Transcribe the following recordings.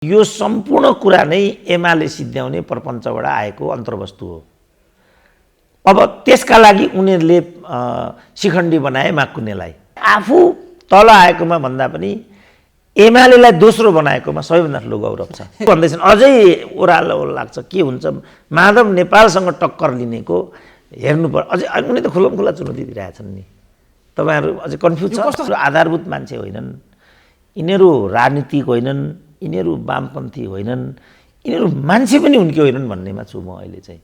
यो सम्पूर्ण कुरा नै एमाले सिद्ध्याउने प्रपञ्चबाट आएको अन्तर्वस्तु हो। अब त्यसका लागि उनीहरूले शिखण्डी बनाए माकुनेलाई। आफू तल आएकोमा भन्दा पनि एमालेलाई दोस्रो बनाएकोमा सबैभन्दा ठुलो गौरव छ भन्दैछन्। अझै ओह्रालो लाग्छ के हुन्छ माधव नेपालसँग टक्कर लिनेको हेर्नुपर्छ। अझै उनी त खुल्ला चुनौती दिइरहेछन् नि। तपाईँहरू अझै कन्फ्युज छ। आधारभूत मान्छे होइनन् यिनीहरू, राजनीतिक होइनन् यिनीहरू, वामपन्थी होइनन् यिनीहरू, मान्छे पनि उनके होइनन् भन्नेमा छु म अहिले चाहिँ।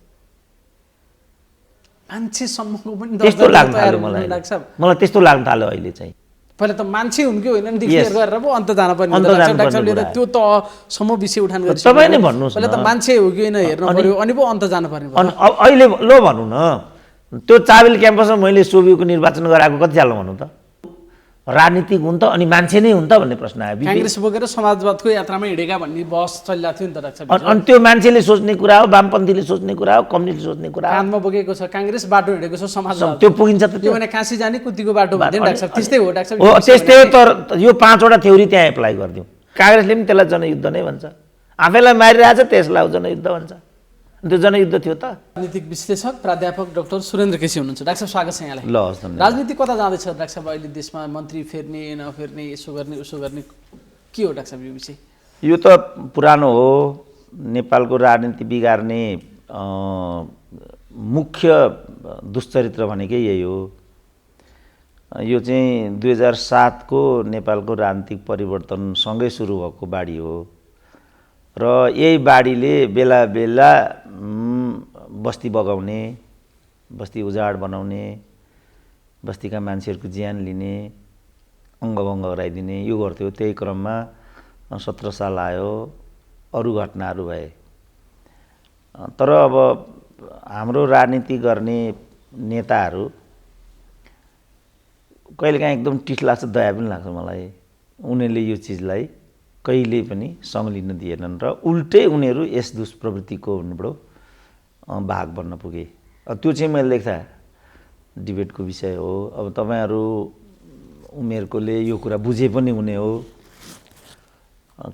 मान्छेसम्मको पनि त्यस्तो लाग्न थाल्यो मलाई त्यस्तो लाग्न थाल्यो अहिले चाहिँ। पहिला त मान्छे उनकै होइनन् डिक्लेयर गरेर पो अन्त जान पर्ने त्यो तहसम्म विषय उठान गरिसक्यो। तपाईँ नै भन्नुहोस् पहिला त मान्छे हो कि होइन हेर्नु पर्यो अनि पो अन्त जानु पर्ने। अहिले ल भनौँ न, त्यो चाबेल क्याम्पसमा मैले सोभियोको निर्वाचन गराएको कति सालमा भनौँ त? राजनीतिक हुन् त अनि मान्छे नै हुन् त भन्ने प्रश्न आयो। काङ्ग्रेस बोकेर समाजवादको यात्रामा हिँडेका भन्ने बहस चलिरहेको थियो नि त डाक्टर साहब। अनि त्यो मान्छेले सोच्ने कुरा हो, वामपन्थीले सोच्ने कुरा हो, कम्युनिस्टले सोच्ने कुरा हो। कानमा बोकेको छ काङ्ग्रेस, बाटो हिँडेको छ समाजवाद। त्यो पुगिन्छ त? त्यो भने काशी जाने कुद्दीको बाटो भन्थे डाक्टर साहब। त्यस्तै हो डाक्टर साहब। हो त्यस्तै हो। तर यो 5वटा थ्योरी त्यहाँ एप्लाई गरिदिउँ। काङ्ग्रेसले पनि त्यसलाई जनयुद्ध नै भन्छ, आफैलाई मारिरहेछ त्यसलाई जनयुद्ध भन्छ। त्यो जनयुद्ध थियो त? राजनीतिक विश्लेषक प्राध्यापक डाक्टर सुरेन्द्र केसी हुनुहुन्छ। डाक्टर साहब स्वागत छ यहाँलाई। ल हस् धन्यवाद। राजनीति कता जाँदैछ डाक्टर साहब अहिले देशमा? मन्त्री फेर्ने नफेर्ने, यसो गर्ने उसो गर्ने, के हो डाक्टर साहब यो विषय? यो त पुरानो हो। नेपालको राजनीति बिगार्ने मुख्य दुश्चरित्र भनेकै यही हो। यो चाहिँ 2007 को नेपालको राजनीतिक परिवर्तनसँगै सुरु भएको बाढी हो र यही बाढीले बेला बेला बस्ती बगाउने, बस्ती उजाड बनाउने, बस्तीका मान्छेहरूको ज्यान लिने, अङ्गभङ्ग गराइदिने यो गर्थ्यो। त्यही क्रममा 17 साल आयो, अरू घटनाहरू भए। तर अब हाम्रो राजनीति गर्ने नेताहरू कहिलेकाहीँ एकदम टिठ लाग्छ, दया पनि लाग्छ मलाई। उनीहरूले यो चिजलाई कहिले पनि सँगलिन दिएनन् र उल्टै उनीहरू यस दुष्प्रवृत्तिको भाग बन्न पुगे। त्यो चाहिँ मैले लेख्दा डिबेटको विषय हो। अब तपाईँहरू उमेरकोले यो कुरा बुझे पनि हुने हो,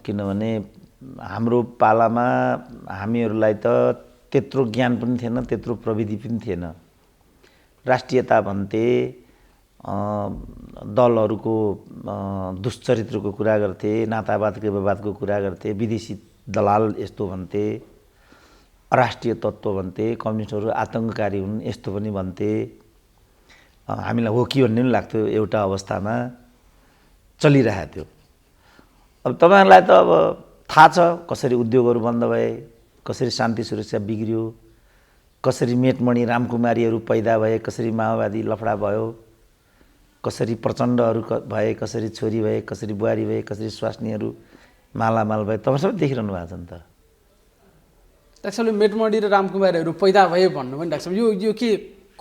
किनभने हाम्रो पालामा हामीहरूलाई त त्यत्रो ज्ञान पनि थिएन, त्यत्रो प्रविधि पनि थिएन। राष्ट्रियता भन्थे, दलहरूको दुश्चरित्रको कुरा गर्थे, नातावादको विवादको कुरा गर्थे, विदेशी दलाल यस्तो भन्थे, अराष्ट्रिय तत्त्व भन्थे, कम्युनिस्टहरू आतङ्ककारी हुन् यस्तो पनि भन्थे। हामीलाई हो कि भन्ने पनि लाग्थ्यो एउटा अवस्थामा चलिरहेको थियो। अब तपाईँहरूलाई त अब थाहा छ कसरी उद्योगहरू बन्द भए, कसरी शान्ति सुरक्षा बिग्रियो, कसरी मेटमणि रामकुमारीहरू पैदा भए, कसरी माओवादी लफडा भयो, कसरी प्रचण्डहरू भए, कसरी छोरी भए, कसरी बुहारी भए, कसरी स्वास्नीहरू मालामाल भए। तपाईँ सबै देखिरहनु भएको छ नि त। डाक्टर साहबले मेटमणि र रामकुमारीहरू पैदा भए भन्नु पनि डाक्टर साहब यो के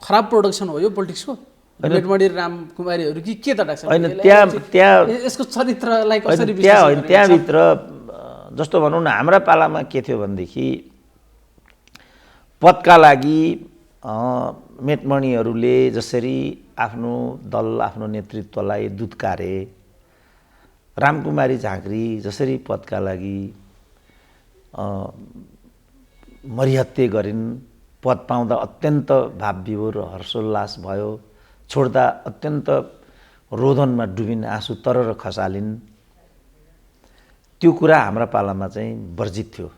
खराब प्रोडक्सन हो यो पोलिटिक्सको? मेटमणि र रामकुमारीहरू के त डाक्टर साहब? होइन त्यहाँ यसको चरित्रलाई कसरी त्यहाँभित्र जस्तो भनौँ न, हाम्रा पालामा के थियो भनेदेखि पदका लागि मेटमणिहरूले जसरी आफ्नो दल, आफ्नो नेतृत्वलाई दुत्कारे, रामकुमारी झाँक्री जसरी पदका लागि मरिहत्ते गरिन्, पद पाउँदा अत्यन्त भावविभोर हर्षोल्लास भयो, छोड्दा अत्यन्त रोदनमा डुबिन्, आँसु तरर खसालिन्। त्यो कुरा हाम्रा पालामा चाहिँ वर्जित थियो।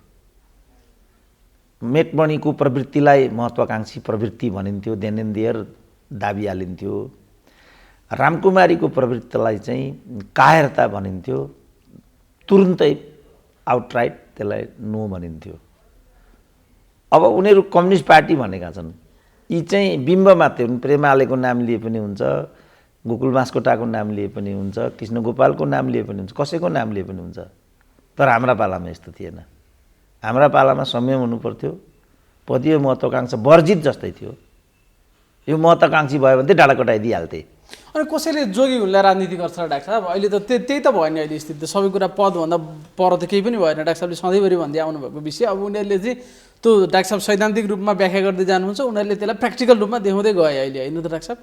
मेटमणिको प्रवृत्तिलाई महत्त्वाकांक्षी प्रवृत्ति भनिन्थ्यो, देन एन्ड देयर दाबी हालिन्थ्यो। रामकुमारीको प्रवृत्तिलाई चाहिँ कायरता भनिन्थ्यो, तुरुन्तै आउटराइट त्यसलाई नो भनिन्थ्यो। अब उनीहरू कम्युनिस्ट पार्टी भनेका छन्। यी चाहिँ बिम्ब मात्रै हुन्। प्रेमालेको नाम लिए पनि हुन्छ, गोकुल बास्कोटाको नाम लिए पनि हुन्छ, कृष्ण गोपालको नाम लिए पनि हुन्छ, कसैको नाम लिए पनि हुन्छ। तर हाम्रा पालामा यस्तो थिएन। हाम्रा पालामा संयम हुनुपर्थ्यो, पदीय महत्त्वाकांक्षा वर्जित जस्तै थियो। यो महत्त्वाकांक्षी भयो भने चाहिँ डाँडा कटाइदिइहाल्थे। अनि कसैले जोगी हुनलाई राजनीति गर्छ डाक्टर साहब? अहिले त त्यही त भयो नि अहिले स्थिति। सबै कुरा पदभन्दा पर त केही पनि भएन। डाक्टर साहबले सधैँभरि भन्दै आउनुभएको विषय। अब उनीहरूले चाहिँ त्यो डाक्टर साहब सैद्धान्तिक रूपमा व्याख्या गर्दै जानुहुन्छ, उनीहरूले त्यसलाई प्र्याक्टिकल रूपमा देखाउँदै गए अहिले, होइन त डाक्टर साहब?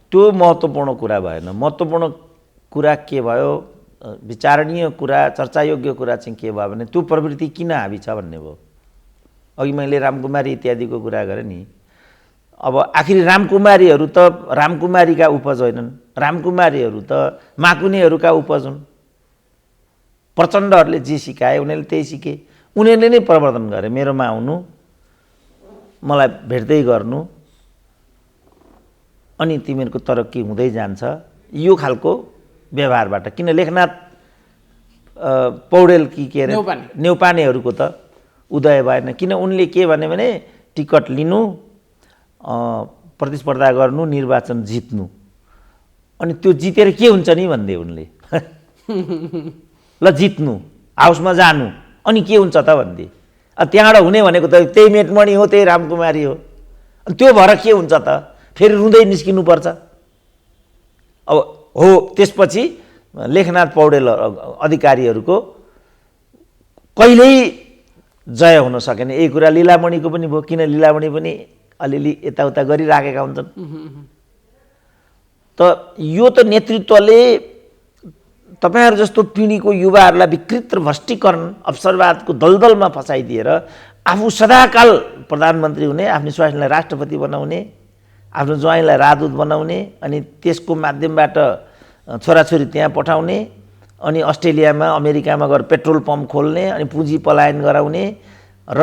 त्यो महत्त्वपूर्ण कुरा भएन। महत्त्वपूर्ण कुरा के भयो, विचारणीय कुरा चर्चायोग्य कुरा चाहिँ के भयो भने त्यो प्रवृत्ति किन हाबी छ भन्ने भयो। अघि मैले रामकुमारी इत्यादिको कुरा गरेँ नि। अब आखिर रामकुमारीहरू त रामकुमारीका उपज होइनन्, रामकुमारीहरू त माकुनेहरूका उपज हुन्। प्रचण्डहरूले जे सिकाए उनीहरूले त्यही सिके, उनीहरूले नै प्रवर्तन गरे। मेरोमा आउनु, मलाई भेट्दै गर्नु, अनि तिमीहरूको तरक्की हुँदै जान्छ, यो खालको व्यवहारबाट। किन लेखनाथ पौडेल कि के अरे नेउपानेहरूको त उदय भएन। किन उनले के भने टिकट लिनु, प्रतिस्पर्धा गर्नु, निर्वाचन जित्नु, अनि त्यो जितेर के हुन्छ नि भन्दै उनले ल जित्नु, हाउसमा जानु, अनि के हुन्छ त भन्दै। त्यहाँबाट हुने भनेको त त्यही मेटमणि हो, त्यही रामकुमारी हो। अनि त्यो भएर के हुन्छ त, फेरि रुँदै निस्किनुपर्छ। अब हो त्यसपछि लेखनाथ पौडेल अधिकारीहरूको कहिल्यै जय हुन सकेन। यही कुरा लीलामणिको पनि भयो। किन लीलामणि पनि अलिअलि यताउता गरिराखेका हुन्छन्। त यो त नेतृत्वले तपाईहरु जस्तो पिँढीको युवाहरूलाई विकृत र भ्रष्टीकरण अवसरवादको दलदलमा फसाइदिएर आफू सदाकाल प्रधानमन्त्री हुने, आफ्नो स्वास्नीलाई राष्ट्रपति बनाउने, आफ्नो ज्वाइँलाई राजदूत बनाउने, अनि त्यसको माध्यमबाट छोराछोरी त्यहाँ पठाउने, अनि अस्ट्रेलियामा अमेरिकामा गएर पेट्रोल पम्प खोल्ने, अनि पुँजी पलायन गराउने र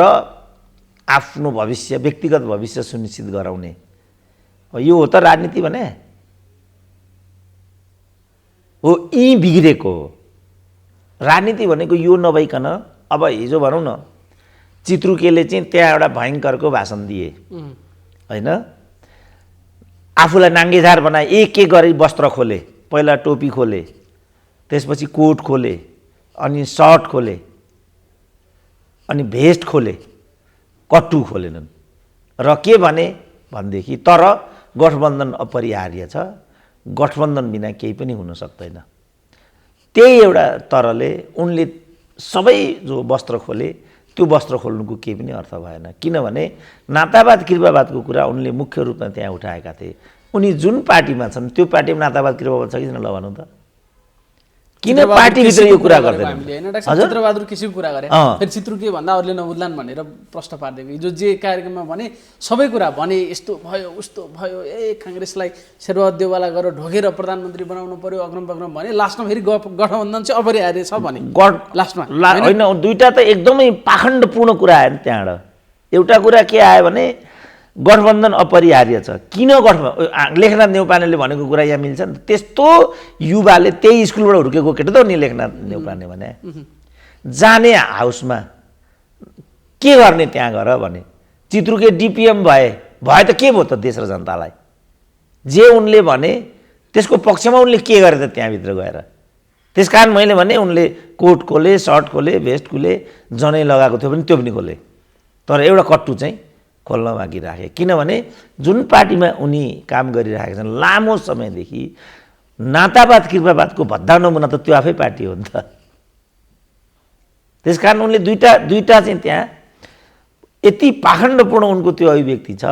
आफ्नो भविष्य व्यक्तिगत भविष्य सुनिश्चित गराउने। यो हो त राजनीति भने हो। यी बिग्रेको हो राजनीति भनेको। यो नभइकन अब हिजो भनौँ न चित्रुकेले चाहिँ त्यहाँ एउटा भयङ्करको भाषण दिए हैन, आफूलाई नाङ्गेझार बनाए, एक एक गरी वस्त्र खोले। पहिला टोपी खोले, त्यसपछि कोट खोले, अनि सर्ट खोले, अनि भेस्ट खोले, कट्टु खोलेनन्। र के भने भनेदेखि तर गठबन्धन अपरिहार्य छ, गठबन्धन बिना केही पनि हुन सक्दैन। त्यही एउटा तरले उनले सबै जो वस्त्र खोले त्यो वस्त्र खोल्नुको केही पनि अर्थ भएन। किनभने नातावाद कृपावादको कुरा उनले मुख्य रूपमा त्यहाँ उठाएका थिए। उनी जुन पार्टीमा छन् त्यो पार्टीमा नातावाद कृपावाद छ कि छैन ल भनौँ त। किन पार्टीभित्र यो कुरा गर्दैन? चित्रबहादुर केसीको कुरा गरे, फेरि चित्रु के भन्दा अरूले नबुझ्लान् भनेर प्रश्न पारिदिएको। हिजो जे कार्यक्रममा भने सबै कुरा भने, यस्तो भयो उस्तो भयो, काङ्ग्रेसलाई शेरबहादुर देउवाला गरेर ढोगेर प्रधानमन्त्री बनाउनु पर्यो, अग्रम बग्रम भने, लास्टमा फेरि गठबन्धन चाहिँ अपरिहार्य छ भने लास्टमा होइन। दुईटा त एकदमै पाखण्डपूर्ण कुरा आयो त्यहाँबाट। एउटा कुरा के आयो भने गठबन्धन अपरिहार्य छ। किन गठबन्धन? लेखनाथ नेउपानेले भनेको कुरा यहाँ मिल्छ नि। त्यस्तो युवाले त्यही स्कुलबाट हुर्केको केटा त हो नि लेखनाथ नेउपाने भने। जाने हाउसमा के गर्ने त्यहाँ गएर भने, चित्रुके डिपिएम भए त के भयो त देश र जनतालाई? जे उनले भने त्यसको पक्षमा उनले के गरे त त्यहाँभित्र गएर? त्यसकारण मैले भने उनले कोट खोले, सर्ट खोले, भेस्ट खोले, जनै लगाएको थियो भने त्यो पनि खोले, तर एउटा कट्टु चाहिँ खोल्न बाँकी राखे। किनभने जुन पार्टीमा उनी काम गरिरहेका छन् लामो समयदेखि, नातावाद कृपावादको भद्दा नमुना त त्यो आफै पार्टी हो नि त। त्यसकारण उनले दुईटा चाहिँ त्यहाँ यति पाखण्डपूर्ण उनको त्यो अभिव्यक्ति छ।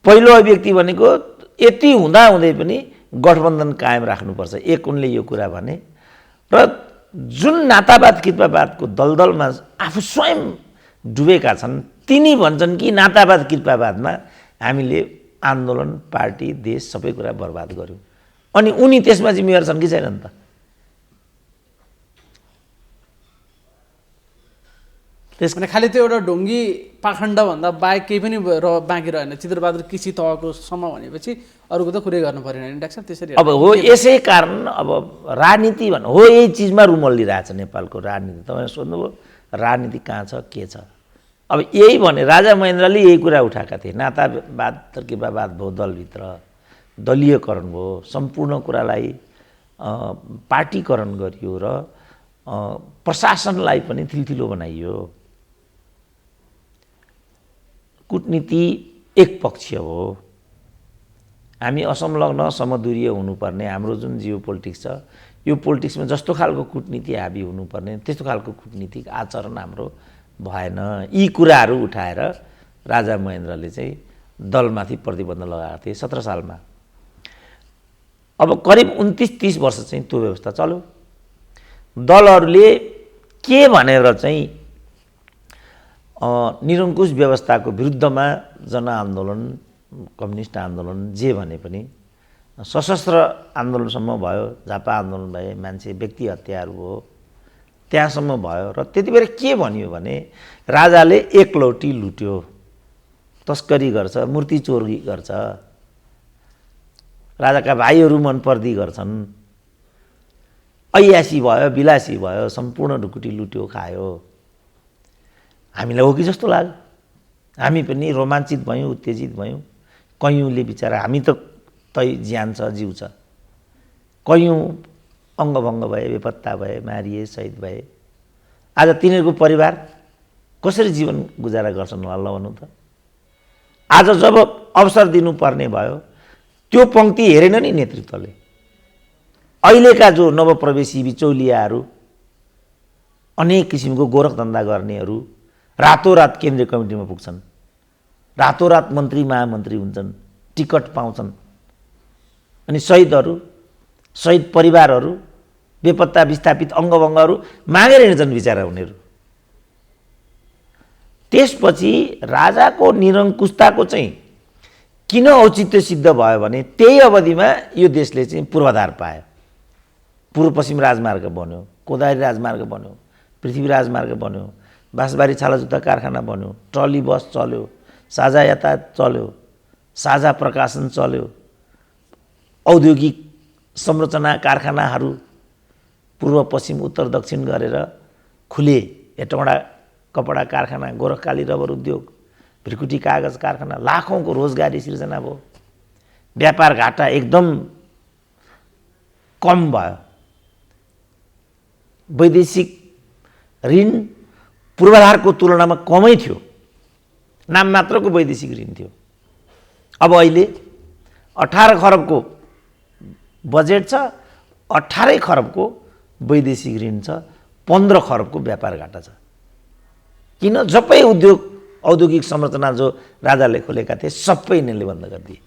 पहिलो अभिव्यक्ति भनेको यति हुँदाहुँदै पनि गठबन्धन कायम राख्नुपर्छ, एक उनले यो कुरा भने। र जुन नातावाद कृपावादको दलदलमा आफू स्वयं डुबेका छन् तिनी भन्छन् कि नातावाद कृपावादमा हामीले आन्दोलन, पार्टी, देश सबै कुरा बर्बाद गर्यौँ। अनि उनी त्यसमा जिम्मेवार छन् कि छैनन् त? त्यसमा खालि त्यो एउटा ढुङ्गी पाखण्डभन्दा बाहेक केही पनि बाँकी रहेन। चित्रबहादुर केसी तहको सम्म भनेपछि अरूको त कुरै गर्नु परेन नि डाक्टर साहब। त्यसरी अब हो, यसै कारण अब राजनीति भन्नु हो यही चिजमा रुमल्लिरहेछ नेपालको राजनीति। तपाईँले सोध्नुभयो राजनीति कहाँ छ के छ? अब यही भने राजा महेन्द्रले यही कुरा उठाएका थिए। नातावाद कृपावाद भयो, दलभित्र दलीयकरण भयो, सम्पूर्ण कुरालाई पार्टीकरण गरियो र प्रशासनलाई पनि थिल्थिलो बनाइयो। कूटनीति एक पक्षीय हो। हामी असंलग्न समदूरीय हुनुपर्ने हाम्रो जुन जियो पोलिटिक्स छ, यो पोलिटिक्समा जस्तो खालको कूटनीति हाबी हुनुपर्ने त्यस्तो खालको कूटनीतिक आचरण हाम्रो भएन। यी कुराहरू उठाएर राजा महेन्द्रले चाहिँ दलमाथि प्रतिबन्ध लगाएका थिए 17 सालमा। अब करिब 29-30 वर्ष चाहिँ त्यो व्यवस्था चल्यो। दलहरूले के भनेर चाहिँ निरङ्कुश व्यवस्थाको विरुद्धमा जनआन्दोलन, कम्युनिस्ट आन्दोलन जे भने पनि सशस्त्र आन्दोलनसम्म भयो, झापा आन्दोलन भए, मान्छे व्यक्ति हत्याहरू भयो, त्यहाँसम्म भयो। र त्यति बेला के भनियो भने राजाले एकलौटी लुट्यो, तस्करी गर्छ, मूर्ति चोरी गर्छ, राजाका भाइहरू मनपर्दी गर्छन्, ऐयासी भयो, विलासी भयो, सम्पूर्ण ढुकुटी लुट्यो, खायो। हामीलाई हो कि जस्तो लाग्यो। हामी पनि रोमाञ्चित भयौँ, उत्तेजित भयौँ। कयौँले बिचरा, हामी त ज्यान छ, जिउ छ, कयौँ अङ्गभङ्ग भए, बेपत्ता भए, मारिए, शहीद भए। आज तिनीहरूको परिवार कसरी जीवन गुजारा गर्छन् होला भन्नु त। आज जब अवसर दिनुपर्ने भयो, त्यो पङ्क्ति हेरेन नि नेतृत्वले। अहिलेका जो नवप्रवेशी बिचौलियाहरू, अनेक किसिमको गोरखधन्दा गर्नेहरू रातोरात केन्द्रीय कमिटीमा पुग्छन्, रातोरात मन्त्री महामन्त्री हुन्छन्, टिकट पाउँछन्। अनि शहीदहरू, शहीद परिवारहरू, बेपत्ता विस्थापित अङ्गभङ्गहरू मागेर हिँड्छन् बिचरा उनीहरू। त्यसपछि राजाको निरङ्कुशताको चाहिँ किन औचित्य सिद्ध भयो भने त्यही अवधिमा यो देशले चाहिँ पूर्वाधार पायो। पूर्व पश्चिम राजमार्ग बन्यो, कोदारी राजमार्ग बन्यो, पृथ्वी राजमार्ग बन्यो, बाँसबारी छालाजुत्ता कारखाना बन्यो, ट्रली बस चल्यो, साझा यातायात चल्यो, साझा प्रकाशन चल्यो, औद्योगिक संरचना कारखानाहरू पूर्व पश्चिम उत्तर दक्षिण गरेर खुले। हेटौँडा कपडा कारखाना, गोरखकाली रबर उद्योग, भ्रिकुटी कागज कारखाना, लाखौँको रोजगारी सिर्जना भयो। व्यापार घाटा एकदम कम भयो। वैदेशिक ऋण पूर्वाधारको तुलनामा कमै थियो, नाम मात्रको वैदेशिक ऋण थियो। अब अहिले 18 खरबको बजेट छ, 18 खरबको वैदेशिक ऋण छ, 15 खरबको व्यापार घाटा छ। किन? सबै औद्योगिक संरचना जो राजाले खोलेका थिए सबै यिनीहरूले बन्द गरिदिए।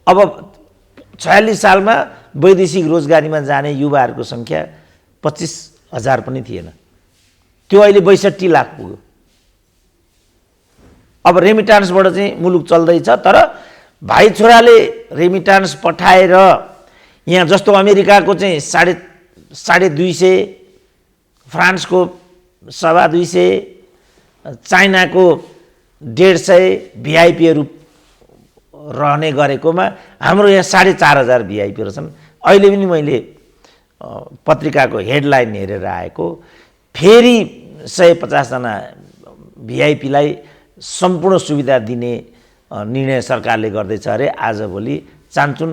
अब 46 सालमा वैदेशिक रोजगारीमा जाने युवाहरूको सङ्ख्या 25,000 पनि थिएन, त्यो अहिले 62 लाख पुग्यो। अब रेमिटान्सबाट चाहिँ मुलुक चल्दैछ, तर भाइ छोराले रेमिटान्स पठाएर यहाँ जस्तो अमेरिकाको चाहिँ 250, फ्रान्सको 225, चाइनाको 150 भिआइपीहरू रहने गरेकोमा हाम्रो यहाँ 4,500 भिआइपीहरू छन्। अहिले पनि मैले पत्रिकाको हेडलाइन हेरेर आएको, फेरि 150 जना भिआइपीलाई सम्पूर्ण सुविधा दिने निर्णय सरकारले गर्दैछ अरे। आजभोलि चान्चुन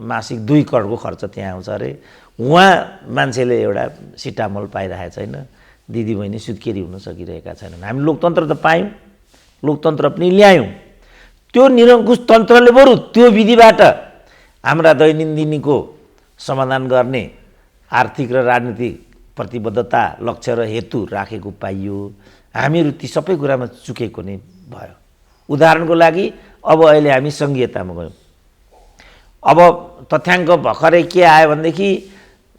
मासिक 2 करोडको खर्च त्यहाँ आउँछ अरे। उहाँ मान्छेले एउटा सिटामल पाइरहेको छैन, दिदीबहिनी सुत्केरी हुन सकिरहेका छैनन्। हामी लोकतन्त्र त पायौँ, लोकतन्त्र पनि ल्यायौँ। त्यो निरङ्कुश तन्त्रले बरु त्यो विधिबाट हाम्रा दैनन्दिनीको समाधान गर्ने आर्थिक र राजनीतिक प्रतिबद्धता, लक्ष्य र हेतु राखेको पाइयो। हामीहरू ती सबै कुरामा चुकेको नै भयो। उदाहरणको लागि अब अहिले हामी सङ्घीयतामा गयौँ। अब तथ्याङ्क भर्खरै के आयो भनेदेखि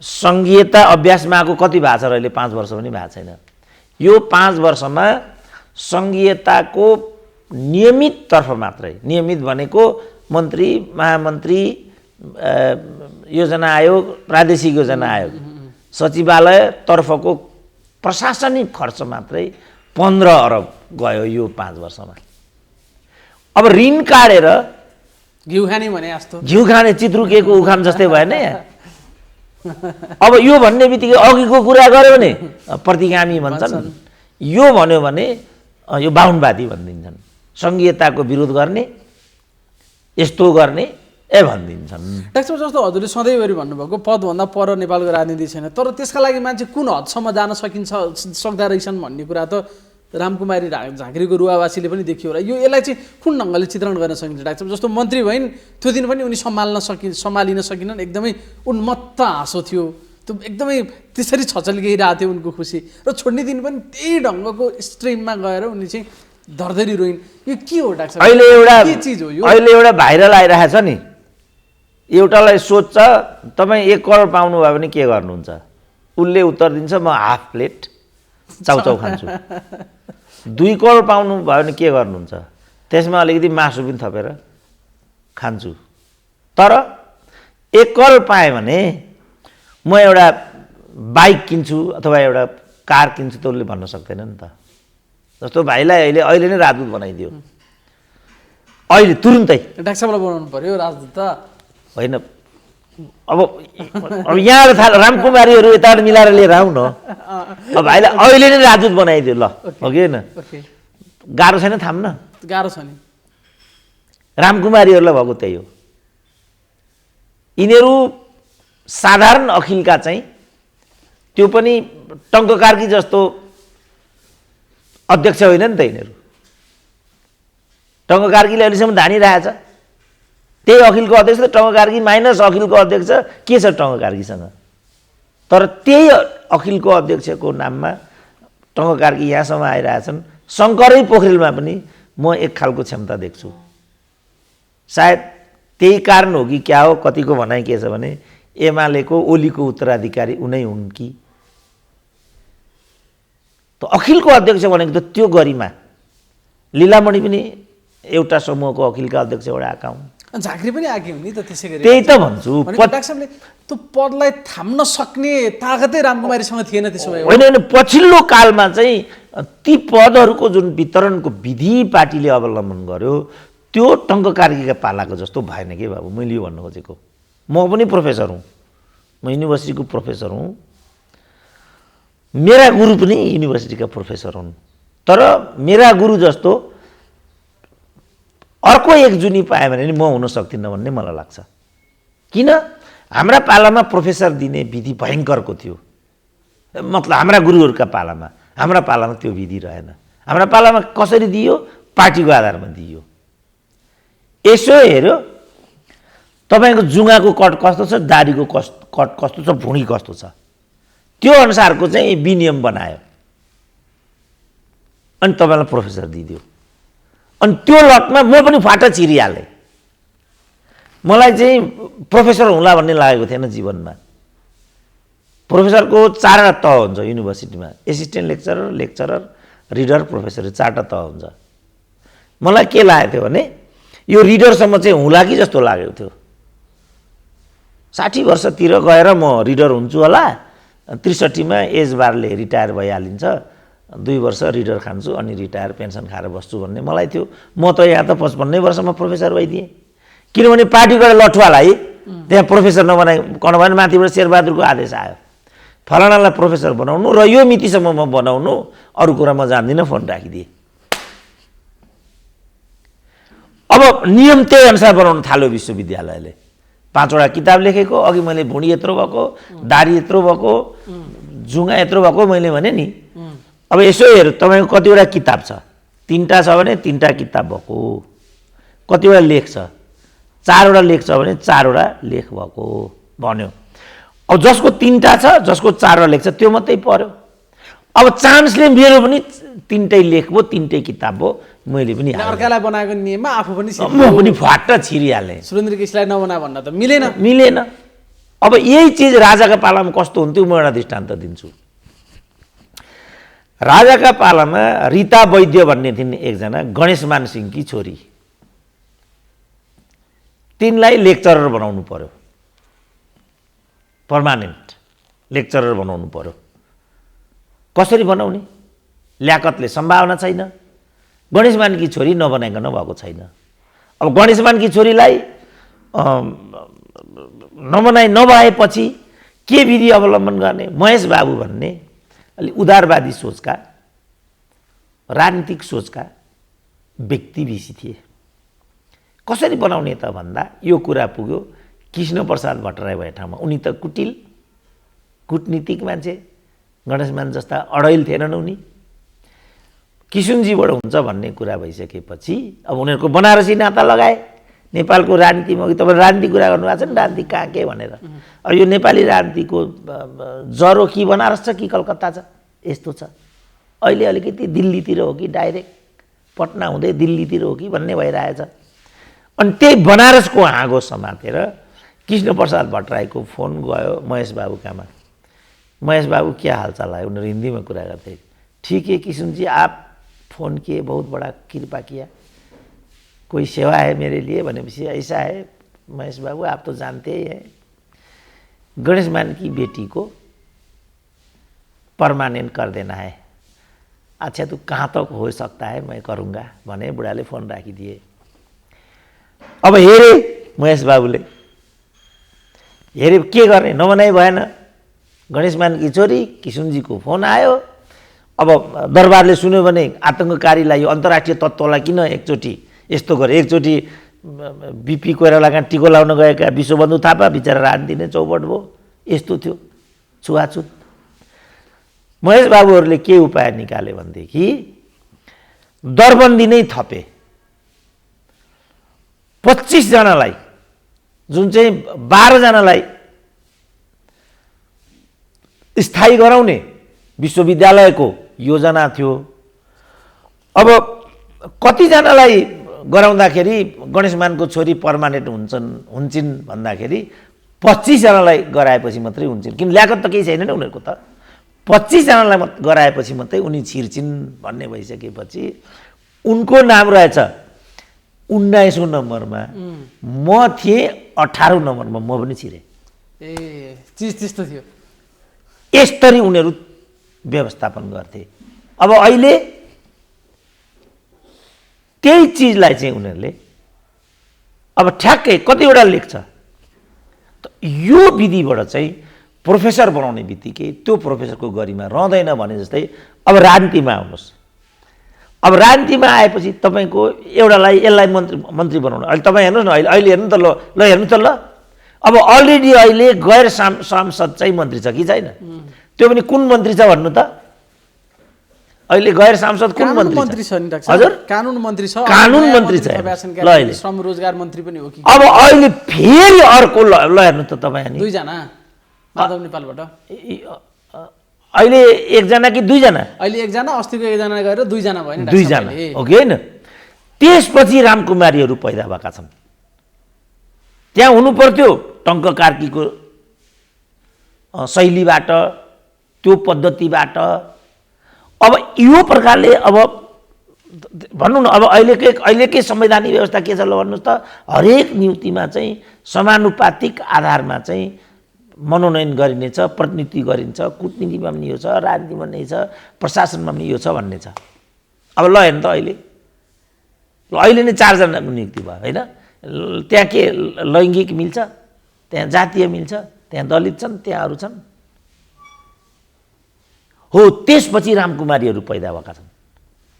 सङ्घीयता अभ्यासमा आएको कति भएको छ र अहिले 5 वर्ष पनि भएको छैन। यो 5 वर्षमा सङ्घीयताको नियमित तर्फ मात्रै, नियमित भनेको मन्त्री, महामन्त्री, योजना आयोग, प्रादेशिक योजना आयोग, सचिवालय तर्फको प्रशासनिक खर्च मात्रै 15 अरब गयो यो 5 वर्षमा। अब ऋण काटेर घिउ खाने भने जस्तो, घिउ खाने चित्रुकेको उखान जस्तै भएन यहाँ। अब यो भन्ने बित्तिकै अघिको कुरा गर्यो भने प्रतिगामी भन्छन्, यो भन्यो भने यो बाहुनवादी भनिदिन्छन्। सङ्घीयताको विरोध गर्ने, यस्तो गर्ने भनिदिन्छन्। डाक्टर जस्तो हजुरले सधैँभरि भन्नुभएको पदभन्दा पर नेपालको राजनीति छैन, तर त्यसका लागि मान्छे कुन हदसम्म जान सक्दा रहेछन् भन्ने कुरा त रामकुमारी झाँक्रीको रुवावासीले पनि देखियो होला। यसलाई चाहिँ कुन ढङ्गले चित्रण गर्न सकिन्छ डाक्टर? जस्तो मन्त्री भइन्, त्यो दिन पनि उनी सम्हालिन सकिनन्, एकदमै उन्मत्त हाँसो थियो, त्यो एकदमै त्यसरी छचल्किरहेको थियो उनको खुसी, र छोड्ने दिन पनि त्यही ढङ्गको स्ट्रिममा गएर उनी चाहिँ धर्धरी रोइन्। यो के हो डाक्टर? अहिले के चिज हो यो? अहिले एउटा भाइरल आइरहेछ नि, एउटालाई सोध्छ तपाईँ 1 करोड पाउनु भयो भने के गर्नुहुन्छ, उसले उत्तर दिन्छ म हाफ प्लेट चाउचाउ खान्छु। 2 करोड पाउनु भयो भने के गर्नुहुन्छ? त्यसमा अलिकति मासु पनि थपेर खान्छु। तर 1 करोड पाएँ भने म एउटा बाइक किन्छु अथवा एउटा कार किन्छु त उसले भन्न सक्दैन नि त। जस्तो भाइलाई अहिले नै राजदूत बनाइदियो, अहिले तुरुन्तै। डाक्टर साहबलाई बनाउनु पर्यो राजदूत त होइन। अब यहाँ रामकुमारीहरू यताबाट मिलाएर लिएर आऊ न। अब भाइलाई अहिले नै राजदूत बनाइदियो ल, हो कि होइन? गाह्रो छैन थाम्न? गाह्रो छ नि। रामकुमारीहरूलाई भएको त्यही हो। यिनीहरू साधारण अखिलका चाहिँ त्यो पनि टङ्क कार्की जस्तो अध्यक्ष होइन नि त यिनीहरू। टङ्क कार्कीले अहिलेसम्म धानिरहेछ। त्यही अखिलको अध्यक्ष त टङ्क कार्की माइनस अखिलको अध्यक्ष के छ टङ्क कार्कीसँग? तर त्यही अखिलको अध्यक्षको नाममा टङ्क कार्की यहाँसम्म आइरहेछन्। शङ्करै पोखरेलमा पनि म एक खालको क्षमता देख्छु। सायद त्यही कारण हो कि क्या हो, कतिको भनाइ के छ भने एमालेको ओलीको उत्तराधिकारी उनै हुन् कि। त अखिलको अध्यक्ष भनेको त त्यो गरिमा। लीलामणि पनि एउटा समूहको अखिलका अध्यक्षबाट आएका हुन्। झाँक्री पनि आएकी हुन् नि त त्यसै गरी। त्यही त भन्छु। डाक्टर साहबले त्यो पदलाई थाम्न सक्ने तागतै रामकुमारीसँग थिएन त्यसो भए। होइन, पछिल्लो कालमा चाहिँ ती पदहरूको जुन वितरणको विधि पार्टीले अवलम्बन गर्यो त्यो टङ्क कार्कीका पालाको जस्तो भएन के बाबु। मैले यो भन्नु खोजेको, म पनि प्रोफेसर हुँ, म युनिभर्सिटीको प्रोफेसर हुँ, मेरा गुरु पनि युनिभर्सिटीका प्रोफेसर हुन्। तर मेरा गुरु जस्तो अर्को एक जुनी पाएँ भने नि म हुन सक्दिनँ भन्ने मलाई लाग्छ। किन? हाम्रा पालामा प्रोफेसर दिने विधि भयङ्करको थियो। मतलब हाम्रा गुरुहरूका पालामा। हाम्रा पालामा त्यो विधि रहेन। हाम्रा पालामा कसरी दियो? पार्टीको आधारमा दियो। यसो हेऱ्यो तपाईँको जुङ्गाको कट कस्तो छ, दाढीको कट कस्तो छ, भुँडी कस्तो छ, त्यो अनुसारको चाहिँ विनियम बनायो अनि तपाईँलाई प्रोफेसर दिइदियो। अनि त्यो लटमा म पनि फाटा छिरिहालेँ। मलाई चाहिँ प्रोफेसर हुँला भन्ने लागेको थिएन जीवनमा। प्रोफेसरको 4वटा तह हुन्छ युनिभर्सिटीमा, assistant lecturer, lecturer, reader, professor, 4वटा तह हुन्छ। मलाई के लागेको थियो भने यो रिडरसम्म चाहिँ हुँला कि जस्तो लागेको थियो। 60 वर्षतिर गएर म रिडर हुन्छु होला, 63 मा एज बारले रिटायर भइहालिन्छ, 2 वर्ष रिडर खान्छु अनि रिटायर पेन्सन खाएर बस्छु भन्ने मलाई थियो। म त यहाँ त 55 वर्षमा प्रोफेसर भइदिएँ। किनभने पार्टीबाट लठुवालाई त्यहाँ प्रोफेसर नबनाइकन भने माथिबाट शेरबहादुरको आदेश आयो फलानालाई प्रोफेसर बनाउनु र यो मितिसम्म म बनाउनु, अरू कुरा म जान्दिनँ, फोन राखिदिए। अब नियम त्यही अनुसार बनाउन थाल्यो विश्वविद्यालयले। 5वटा किताब लेखेको, अघि मैले भुँडी यत्रो भएको, दाढी यत्रो भएको, जुङ्गा यत्रो भएको मैले भने नि। अब यसो हेर्नु तपाईँको कतिवटा किताब छ? 3टा छ भने 3टा किताब भएको। कतिवटा लेख छ? 4वटा लेख छ भने 4वटा लेख भएको भन्यो। अब जसको 3टा छ, जसको 4वटा लेख छ त्यो मात्रै पढ्यो। अब चान्सले मेरो पनि 3टै लेख भयो, 3टै किताब भयो, मैले पनि अर्कालाई बनाएको नियममा आफू पनि म पनि फाट्ट छिरिहालेँ। सुरेन्द्र केसीलाई नबना भन्न त मिलेन। अब यही चिज राजाका पालामा कस्तो हुन्थ्यो म एउटा दृष्टान्त दिन्छु। राजाका पालामा रीता वैद्य भन्ने थिइन् एकजना, गणेशमान सिंहकी छोरी। तिनलाई लेक्चरर बनाउनु पर्यो, पर्मानेन्ट लेक्चरर बनाउनु पर्यो। कसरी बनाउने? ल्याकतले सम्भावना छैन। गणेशमानकी छोरी नबनाइकन भएको छैन। अब गणेशमानकी छोरीलाई नभएपछि के विधि अवलम्बन गर्ने? महेश बाबु भन्ने अलि उदारवादी सोचका, राजनीतिक सोचका व्यक्ति विषी थिए। कसरी बनाउने त भन्दा यो कुरा पुग्यो कृष्णप्रसाद भट्टराई भए ठाउँमा। उनी त कुटिल कुटनीतिक मान्छे, गणेशमान जस्ता अडैल थिएनन् उनी। किसुनजीबाट हुन्छ भन्ने कुरा भइसकेपछि अब उनीहरूको बनारसी नाता लगाए। नेपालको राजनीतिमा अघि तपाईँ राजनीति कुरा गर्नुभएको छ नि, राजनीति कहाँ के भनेर। अब यो नेपाली राजनीतिको जरो कि बनारस छ कि कलकत्ता छ, यस्तो छ। अहिले अलिकति दिल्लीतिर हो कि डाइरेक्ट पटना हुँदै दिल्लीतिर हो कि भन्ने भइरहेछ। अनि त्यही बनारसको हाँगो समातेर कृष्णप्रसाद भट्टराईको फोन गयो महेश बाबुकामा। महेश बाबू क्या हालचाल है, उन्होंने हिंदी में कुरा करते, ठीक है किशुन जी आप फ़ोन किए, बहुत बड़ा कृपा किया, कोई सेवा है मेरे लिए भनेपछि ऐसा है महेश बाबू आप तो जानते ही हैं, गणेश मान की बेटी को परमानेंट कर देना है। अच्छा तो कहाँ तक हो सकता है मैं करूँगा भने बुढाले फोन राखिदिए। अब हेरे महेश बाबूले, हेरे के गर्ने नभनाइ भएन। गणेश मानकी छोरी किशुनजीको फोन आयो। अब दरबारले सुन्यो भने आतङ्ककारीलाई यो अन्तर्राष्ट्रिय तत्त्वलाई किन एकचोटि यस्तो गरे, एकचोटि बिपी कोइराला कहाँ टिको लाउन गएका विश्वबन्धु थापा बिचरा राजनीति नै चौपट भयो, यस्तो थियो छुवाछुत। महेश बाबुहरूले के उपाय निकाले भनेदेखि दरबन्दी नै थपे। 25 जनालाई जुन चाहिँ 12 जनालाई स्थायी गराउने विश्वविद्यालयको योजना थियो। अब कतिजनालाई गराउँदाखेरि गणेशमानको छोरी पर्मानेन्ट हुन्छन् भन्दाखेरि 25 जनालाई गराएपछि मात्रै हुन्छन्, किन ल्याकत त केही छैन नि उनीहरूको त। 25 जनालाई गराएपछि मात्रै उनी छिर्छिन् भन्ने भइसकेपछि उनको नाम रहेछ 19औं नम्बरमा, म थिएँ 18औं नम्बरमा, म पनि छिरेँ। ए चिज त्यस्तो थियो। यसरी उनीहरू व्यवस्थापन गर्थे। अब अहिले त्यही चिजलाई चाहिँ उनीहरूले अब ठ्याक्कै कतिवटा लेख्छ त यो विधिबाट चाहिँ प्रोफेसर बनाउने बित्तिकै त्यो प्रोफेसरको गरिमा रहँदैन भने जस्तै अब राजनीतिमा आउनुहोस्। अब राजनीतिमा आएपछि तपाईँको एउटालाई यसलाई मन्त्री बनाउनु, अहिले तपाईँ हेर्नुहोस् न, अहिले हेर्नु त, ल हेर्नु त, ल अब अलरेडी अहिले गैर सांसद चाहिँ मन्त्री छ कि छैन? त्यो पनि कुन मन्त्री छ भन्नु त? अहिले गैर सांसद कुन मन्त्री छ नि डाक्टर? हजुर कानुन मन्त्री छ, कानुन मन्त्री छ। ल अहिले श्रम रोजगार मन्त्री पनि हो कि? अब अहिले फेरि अर्को ल हेर्नु त तपाईँ, अनि 2 जना माधव नेपालबाट अहिले 1 जना कि 2 जना? अहिले 1 जना, अस्तिको 1 जना गएर 2 जना भयो नि। 2 जना हो कि होइन? त्यसपछि रामकुमारीहरू पैदा भएका छन्। त्यहाँ हुनु पर्थ्यो टङ्क कार्कीको शैलीबाट, त्यो पद्धतिबाट। अब यो प्रकारले अब भनौँ न, अब अहिलेकै संवैधानिक व्यवस्था के छ ल भन्नुहोस् त? हरेक नियुक्तिमा चाहिँ समानुपातिक आधारमा चाहिँ मनोनयन गरिनेछ, प्रतिनिधि गरिन्छ, कूटनीतिमा पनि यो छ, राजनीतिमा पनि छ, प्रशासनमा पनि यो छ भन्ने छ। अब ल हेर्नु त अहिले नै 4 जनाको नियुक्ति भयो होइन? त्यहाँ के लैङ्गिक मिल्छ, त्यहाँ जातीय मिल्छ, त्यहाँ दलित छन्, त्यहाँ अरू छन् हो। त्यसपछि रामकुमारीहरू पैदा भएका छन्।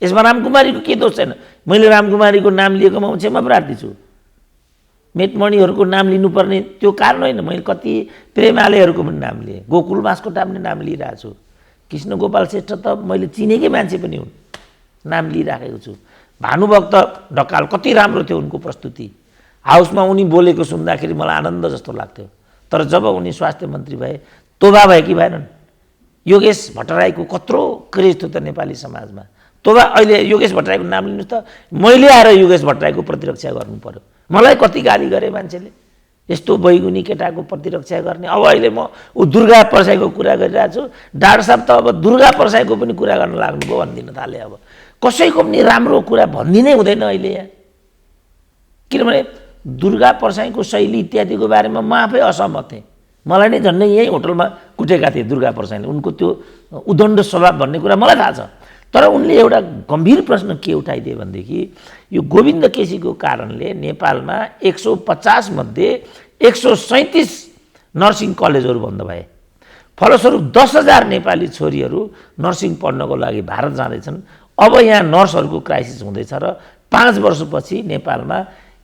यसमा रामकुमारीको के दोष छैन। मैले रामकुमारीको नाम लिएकोमा म क्षमा प्रार्थी छु। मेटमणिहरूको नाम लिनुपर्ने त्यो कारण होइन। मैले कति प्रेमालयहरूको पनि नाम लिएँ, गोकुल बास्कोटा पनि नाम लिइरहेको छु, कृष्ण गोपाल श्रेष्ठ त मैले चिनेकै मान्छे पनि हुन्, नाम लिइराखेको छु। भानुभक्त ढकाल कति राम्रो थियो उनको प्रस्तुति, हाउसमा उनी बोलेको सुन्दाखेरि मलाई आनन्द जस्तो लाग्थ्यो। तर जब उनी स्वास्थ्य मन्त्री भए तोबा भए कि भएनन्? योगेश भट्टराईको कत्रो क्रेज थियो त नेपाली समाजमा। तोबा अहिले योगेश भट्टराईको नाम लिनुहोस् त, मैले आएर योगेश भट्टराईको प्रतिरक्षा गर्नु पर्यो। मलाई कति गाली गरे मान्छेले, यस्तो बैगुनी केटाको प्रतिरक्षा गर्ने। अब अहिले म दुर्गा परसाईको कुरा गरिरहेको छु, डाक्टर साहब त अब दुर्गा परसाईको पनि कुरा गर्न लाग्नुभयो, भनिदिन थाले। अब कसैको पनि राम्रो कुरा भनिदिनै हुँदैन अहिले यहाँ, किनभने दुर्गा परसाईको शैली इत्यादिको बारेमा म आफै असहमत थिएँ। मलाई नै झन्डै यहीँ होटलमा कुटेका थिए दुर्गा परसाईले। उनको त्यो उदण्ड स्वभाव भन्ने कुरा मलाई थाहा छ। तर उनले एउटा गम्भीर प्रश्न के उठाइदिए भनेदेखि यो गोविन्द केसीको कारणले नेपालमा 150 मध्ये 137 नर्सिङ कलेजहरू बन्द भए। फलस्वरूप 10,000 नेपाली छोरीहरू नर्सिङ पढ्नको लागि भारत जाँदैछन्। अब यहाँ नर्सहरूको क्राइसिस हुँदैछ र 5 वर्षपछि नेपालमा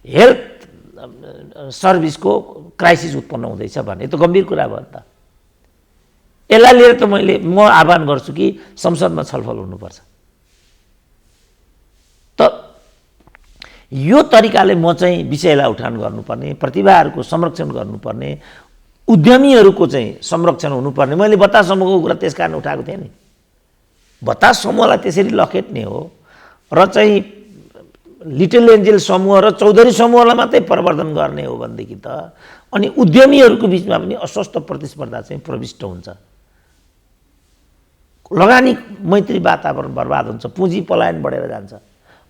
हेल्थ सर्भिसको क्राइसिस उत्पन्न हुँदैछ भन्ने त गम्भीर कुरा भयो नि त। यसलाई लिएर त म आह्वान गर्छु कि संसदमा छलफल हुनुपर्छ। त यो तरिकाले म चाहिँ विषयलाई उठान गर्नुपर्ने, प्रतिभाहरूको संरक्षण गर्नुपर्ने, उद्यमीहरूको चाहिँ संरक्षण हुनुपर्ने। मैले बतास समूहको कुरा त्यस कारण उठाएको थिएँ नि। बतास समूहलाई त्यसरी लखेट्ने हो र चाहिँ लिटल एन्जेल समूह र चौधरी समूहलाई मात्रै प्रवर्धन गर्ने हो भनेदेखि त अनि उद्यमीहरूको बिचमा पनि अस्वस्थ प्रतिस्पर्धा चाहिँ प्रविष्ट हुन्छ। लगानी मैत्री वातावरण बर्बाद हुन्छ, पुँजी पलायन बढेर जान्छ।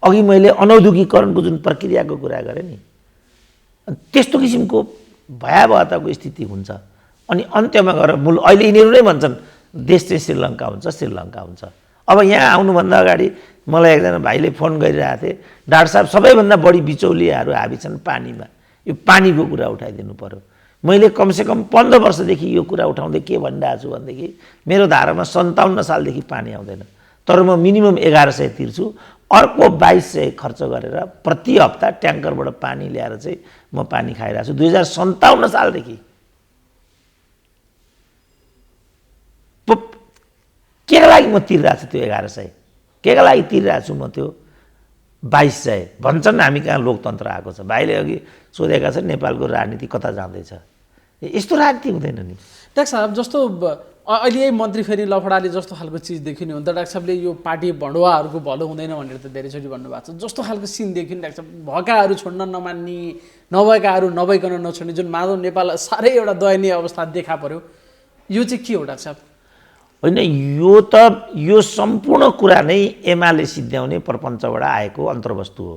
अघि मैले अनौद्योगिकरणको जुन प्रक्रियाको कुरा गरेँ नि, त्यस्तो किसिमको भयावहताको स्थिति हुन्छ। अनि अन्त्यमा गएर अहिले यिनीहरू नै भन्छन् देश चाहिँ श्रीलङ्का हुन्छ, श्रीलङ्का हुन्छ। अब यहाँ आउनुभन्दा अगाडि मलाई एकजना भाइले फोन गरिरहेको थिए, डाक्टर साहब सबैभन्दा बढी बिचौलियाहरू हाबी छन् पानीमा, यो पानीको कुरा उठाइदिनु पर्यो। मैले कमसेकम 15 वर्षदेखि यो कुरा उठाउँदै के भनिरहेको छु भनेदेखि मेरो धारामा 57 सालदेखि पानी आउँदैन, तर म मिनिमम 1100 तिर्छु, अर्को 2200 खर्च गरेर प्रति हप्ता ट्याङ्करबाट पानी ल्याएर चाहिँ म पानी खाइरहेको छु 2057 सालदेखि। के का लागि म तिरिरहेको छु त्यो 1100, के का लागि तिरिरहेको छु म त्यो 2200? भन्छन् हामी कहाँ लोकतन्त्र आएको छ। भाइले अघि सोधेका छन् नेपालको राजनीति कता जाँदैछ, यस्तो राजनीति हुँदैन नि। डाक्टर साहब जस्तो अहिले यही मन्त्री फेरि लफडाले जस्तो खालको चिज देखिनु हो नि त, डाक्टर साहबले यो पार्टी भण्डुवाहरूको भलो हुँदैन भनेर त धेरैचोटि भन्नुभएको छ। जस्तो खालको सिन देखियो नि डाक्टर साहब, भएकाहरू छोड्न नमान्ने, नभएकाहरू नभइकन नछोड्ने, जुन माधव नेपाल साह्रै एउटा दयनीय अवस्था देखा पर्यो, यो चाहिँ के हो डाक्टर साहब? होइन, यो सम्पूर्ण कुरा नै एमाले सिद्ध्याउने प्रपञ्चबाट आएको अन्तर्वस्तु हो।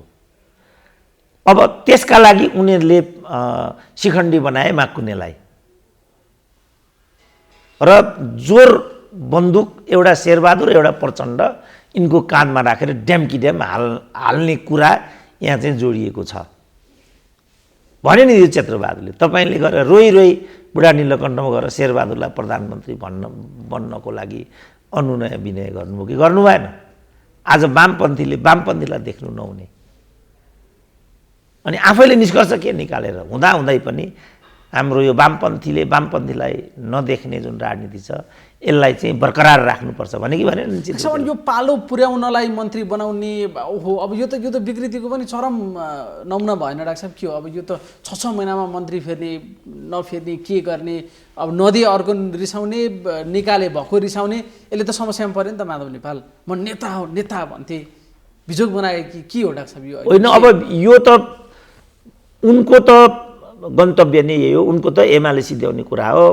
अब त्यसका लागि उनीहरूले शिखण्डी बनाए माकुनेलाई, र जोर बन्दुक एउटा शेरबहादुर एउटा प्रचण्ड यिनको काँधमा राखेर ड्याम्की ड्याम हाल्ने कुरा यहाँ चाहिँ जोडिएको छ भन्यो नि यो क्षेत्रबहादुरले। तपाईँले गएर रोइ रोइ बुढा नीलकण्ठमा गएर शेरबहादुरलाई प्रधानमन्त्री बन्नको लागि अनुनय विनय गर्नुभयो कि गर्नु भएन? आज वामपन्थीलाई देख्नु नहुने, अनि आफैले निष्कर्ष के निकालेर हुँदाहुँदै पनि हाम्रो यो वामपन्थीलाई नदेख्ने जुन राजनीति छ यसलाई चाहिँ बरकरार राख्नुपर्छ भने कि भने यो पालो पुर्याउनलाई मन्त्री बनाउने हो। अब यो त विकृतिको पनि चरम नमुना भएन डाक्टर साहब? के हो अब यो त 6 महिनामा मन्त्री फेर्ने नफेर्ने के गर्ने, अब नदी अर्को रिसाउने, निकाले भएको रिसाउने, यसले त समस्यामा पऱ्यो नि त। माधव नेपाल म नेता हो नेता भन्थे, बिजोग बनाए कि के हो डाक्टर साहब यो? होइन, अब यो त उनको त गन्तव्य नै यही हो, उनको त एमाले सिद्ध्याउने कुरा हो।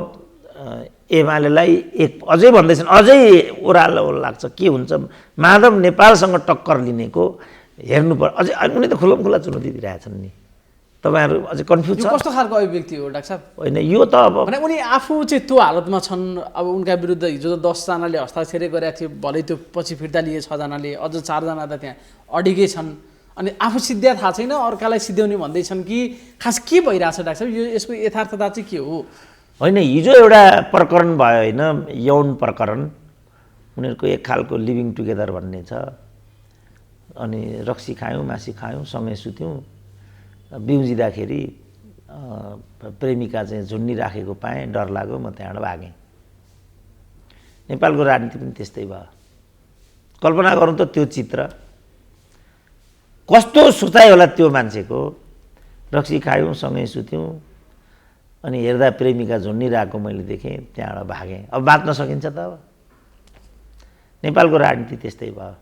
एमालेलाई अझै भन्दैछन्, अझै ओह्रालो लाग्छ के हुन्छ माधव नेपालसँग टक्कर लिनेको हेर्नु पर्यो। अझै उनी त खुल्ला चुनौती दिइरहेछन् नि, तपाईँहरू अझै कन्फ्युज छ। कस्तो खालको अभिव्यक्ति हो डाक्टर साहब? होइन, यो त अब उनी आफू चाहिँ त्यो हालतमा छन्। अब उनका विरुद्ध हिजो त 10 जनाले हस्ताक्षरै गरेका थिए, भलै त्यो पछि फिर्ता लिए 6 जनाले, अझ 4 जना त त्यहाँ अडिगै छन्। अनि आफू सिद्ध्या थाहा छैन, अर्कालाई सिद्ध्याउने भन्दैछन् कि खास के भइरहेछ डाक्टर साहब? यो यसको यथार्थता चाहिँ के हो? होइन, हिजो एउटा प्रकरण भयो होइन, यौन प्रकरण, उनीहरूको एक खालको लिभिङ टुगेदर भन्ने छ। अनि रक्सी खायौँ, मासी खायौँ, सँगै सुत्यौँ, बिउजिँदाखेरि प्रेमिका चाहिँ झुन्नी राखेको पाएँ, डर लाग्यो, म त्यहाँबाट भागेँ। नेपालको राजनीति पनि त्यस्तै भयो। कल्पना गरौँ त त्यो चित्र, कस्तो सोचाइ होला त्यो मान्छेको। रक्सी खायौँ, सँगै सुत्यौँ, अनि हेर्दा प्रेमिका झुन्डिरहेको मैले देखेँ, त्यहाँबाट भागेँ। अब बाँच्न सकिन्छ त? अब नेपालको राजनीति त्यस्तै भयो।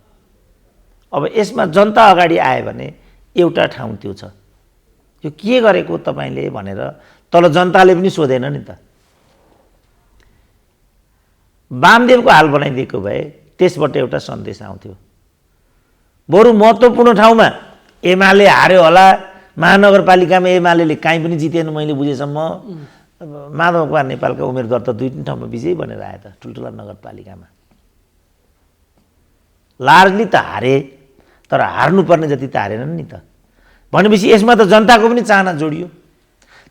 अब यसमा जनता अगाडि आयो भने एउटा ठाउँ त्यो छ, यो के गरेको तपाईँले भनेर तल जनताले पनि सोधेन नि त। वामदेवको हाल बनाइदिएको भए त्यसबाट एउटा सन्देश आउँथ्यो। बरु महत्त्वपूर्ण ठाउँमा एमाले हार्यो होला, महानगरपालिकामा एमाले काहीँ पनि जितेन मैले बुझेसम्म। माधव कुमार नेपालका उम्मेदवार त 2-3 ठाउँमा विजयी बनेर आए त, ठुल्ठुला नगरपालिकामा। लार्जली त हारे, तर हार्नुपर्ने जति त हारेनन् नि त। भनेपछि यसमा त जनताको पनि चाहना जोडियो।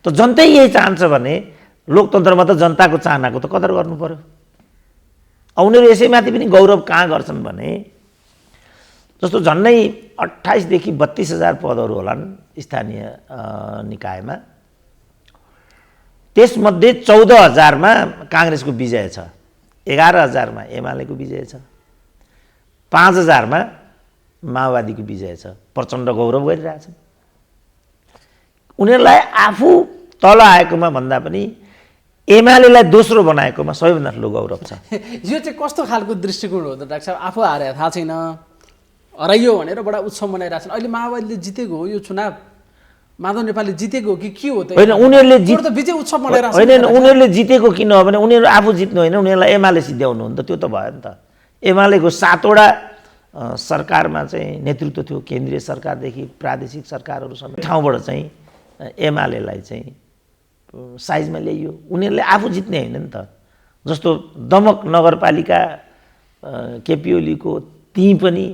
त जनतै यही चाहन्छ भने लोकतन्त्रमा त जनताको चाहनाको त कदर गर्नु पर्यो। उनीहरू यसैमाथि पनि गौरव कहाँ गर्छन् भने जस्तो झन्डै 28 देखि 32 हजार पदहरू होलान् स्थानीय निकायमा, त्यसमध्ये 14 हजारमा काङ्ग्रेसको विजय छ, 11 हजारमा एमालेको विजय छ, 5 हजारमा माओवादीको विजय छ। प्रचण्ड गौरव गरिरहेछन्। उनीहरूलाई आफू तल आएकोमा भन्दा पनि एमालेलाई दोस्रो बनाएकोमा सबैभन्दा ठुलो गौरव छ। यो चाहिँ कस्तो खालको दृष्टिकोण हो त डाक्टर साहब? आफू हारे थाहा छैन, हराइयो भनेर बडा उत्सव मनाइरहेछन्। अहिले माओवादीले जितेको हो यो चुनाव, माधव नेपालले जितेको हो कि के हो त? होइन, उनीहरूले विजय उत्सव मनाइरहेछन्। होइन, उनीहरूले जितेको किन हो भने उनीहरू आफू जित्नु होइन, उनीहरूलाई एमाले सिद्ध्याउनु हो नि त। त्यो त भयो नि त। एमालेको 7वटा सरकारमा चाहिँ नेतृत्व थियो, केन्द्रीय सरकारदेखि प्रादेशिक सरकारहरूसम्म ठाउँबाट चाहिँ एमालेलाई चाहिँ साइजमा ल्याइयो। उनीहरूले आफू जित्ने होइन नि त। जस्तो दमक नगरपालिका केपी ओलीको त्यहीँ पनि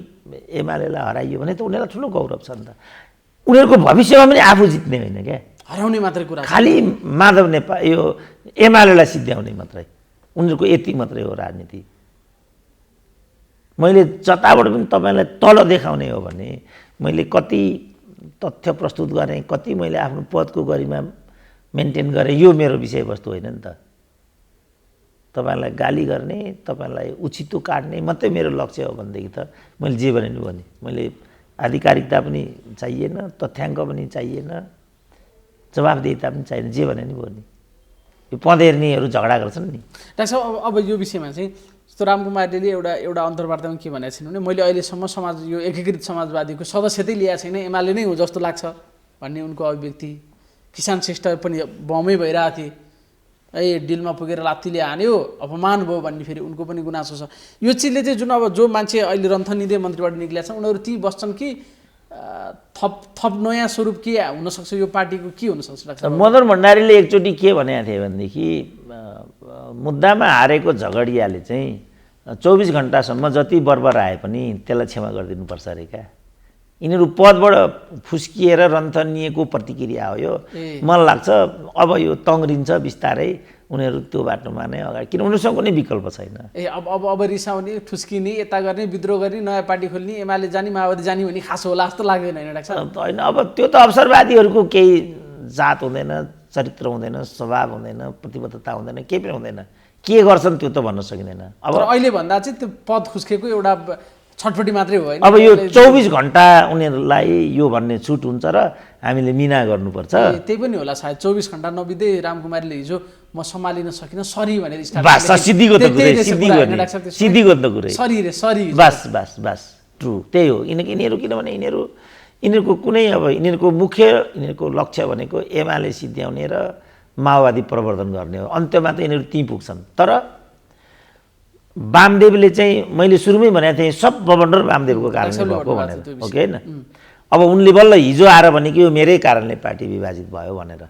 एमालेलाई हराइयो भने त उनीहरूलाई ठुलो गौरव छ नि त। उनीहरूको भविष्यमा पनि आफू जित्ने होइन क्या, हराउने मात्रै कुरा, खालि माधव नेपाल यो एमालेलाई सिद्ध्याउने मात्रै, उनीहरूको यति मात्रै हो राजनीति। मैले जताबाट पनि तपाईँलाई तल देखाउने हो भने मैले कति तथ्य प्रस्तुत गरेँ, कति मैले आफ्नो पदको गरिमा मेन्टेन गरेँ, यो मेरो विषयवस्तु होइन नि त। तपाईँलाई गाली गर्ने, तपाईँलाई उछितो काट्ने मात्रै मेरो लक्ष्य हो भनेदेखि त मैले जे भने नि भने, मैले आधिकारिकता पनि चाहिएन, तथ्याङ्क पनि चाहिएन, जवाफदेहिता पनि चाहिएन, जे भने नि भने। यो पँधेर्नीहरू झगडा गर्छन् नि। डाक्टर साहब अब यो विषयमा चाहिँ जस्तो रामकुमारले एउटा अन्तर्वार्तामा के भनेको छिन् भने मैले अहिलेसम्म समाज यो एकीकृत समाजवादीको सदस्यतै लिएको छैन, एमाले नै हो जस्तो लाग्छ भन्ने उनको अभिव्यक्ति। किसान श्रेष्ठ पनि बमै भइरहेको थिए, डिलमा पुगेर लात्तीले हान्यो, अपमान भयो भन्ने फेरि उनको पनि गुनासो छ। यो चिजले चाहिँ जुन अब जो मान्छे अहिले रन्थनिँदै मन्त्रीबाट निक्लिएको छ उनीहरू ती बस्छन् कि थप नयाँ स्वरूप के हुनसक्छ, यो पार्टीको के हुनसक्छ? मदन भण्डारीले एकचोटि के भनेको थिए भनेदेखि मुद्दामा हारेको झगडियाले चाहिँ 24 घन्टासम्म जति बर्बर आए पनि त्यसलाई क्षमा गरिदिनुपर्छ अरे क्या। यिनीहरू पदबाट फुस्किएर रन्थनिएको प्रतिक्रिया हो यो। मलाई लाग्छ अब यो तङ्ग्रिन्छ बिस्तारै, उनीहरू त्यो बाटोमा नै अगाडि, किन उनीहरूसँग कुनै विकल्प छैन। अब रिसाउने, ठुस्किने, यता गर्ने, विद्रोह गर्ने, नयाँ पार्टी खोल्ने, एमाले जाने, माओवादी जाने भन्ने खास होला जस्तो लाग्दैन होइन डाक्टर साहब? होइन, अब त्यो त अवसरवादीहरूको केही जात हुँदैन, चरित्र हुँदैन, स्वभाव हुँदैन, प्रतिबद्धता हुँदैन, केही पनि हुँदैन। के गर्छन् त्यो त भन्न सकिँदैन। अब अहिले भन्दा चाहिँ त्यो पद खुस्केको एउटा छटपटी मात्रै हो होइन? अब यो 24 घन्टा उनीहरूलाई यो भन्ने छुट हुन्छ र हामीले मिना गर्नुपर्छ। त्यही पनि होला सायद। 24 घन्टा नबित्दै रामकुमारले हिजो म सम्हालिन सकिनँ सरी भनेर सिद्धिको त कुरै सरी बस ट्रु त्यही हो। यिनीहरू किनभने यिनीहरूको कुनै अब यिनीहरूको यिनीहरूको लक्ष्य भनेको एमाले सिद्ध्याउने र माओवादी प्रवर्धन गर्ने हो। अन्त्यमा त यिनीहरू त्यहीँ पुग्छन्। तर वामदेवले चाहिँ मैले सुरुमै भनेको थिएँ सब बबन्डर वामदेवको कारणले भएको भनेर, हो कि होइन? अब उनले बल्ल हिजो आएर भने कि यो मेरै कारणले पार्टी विभाजित भयो भनेर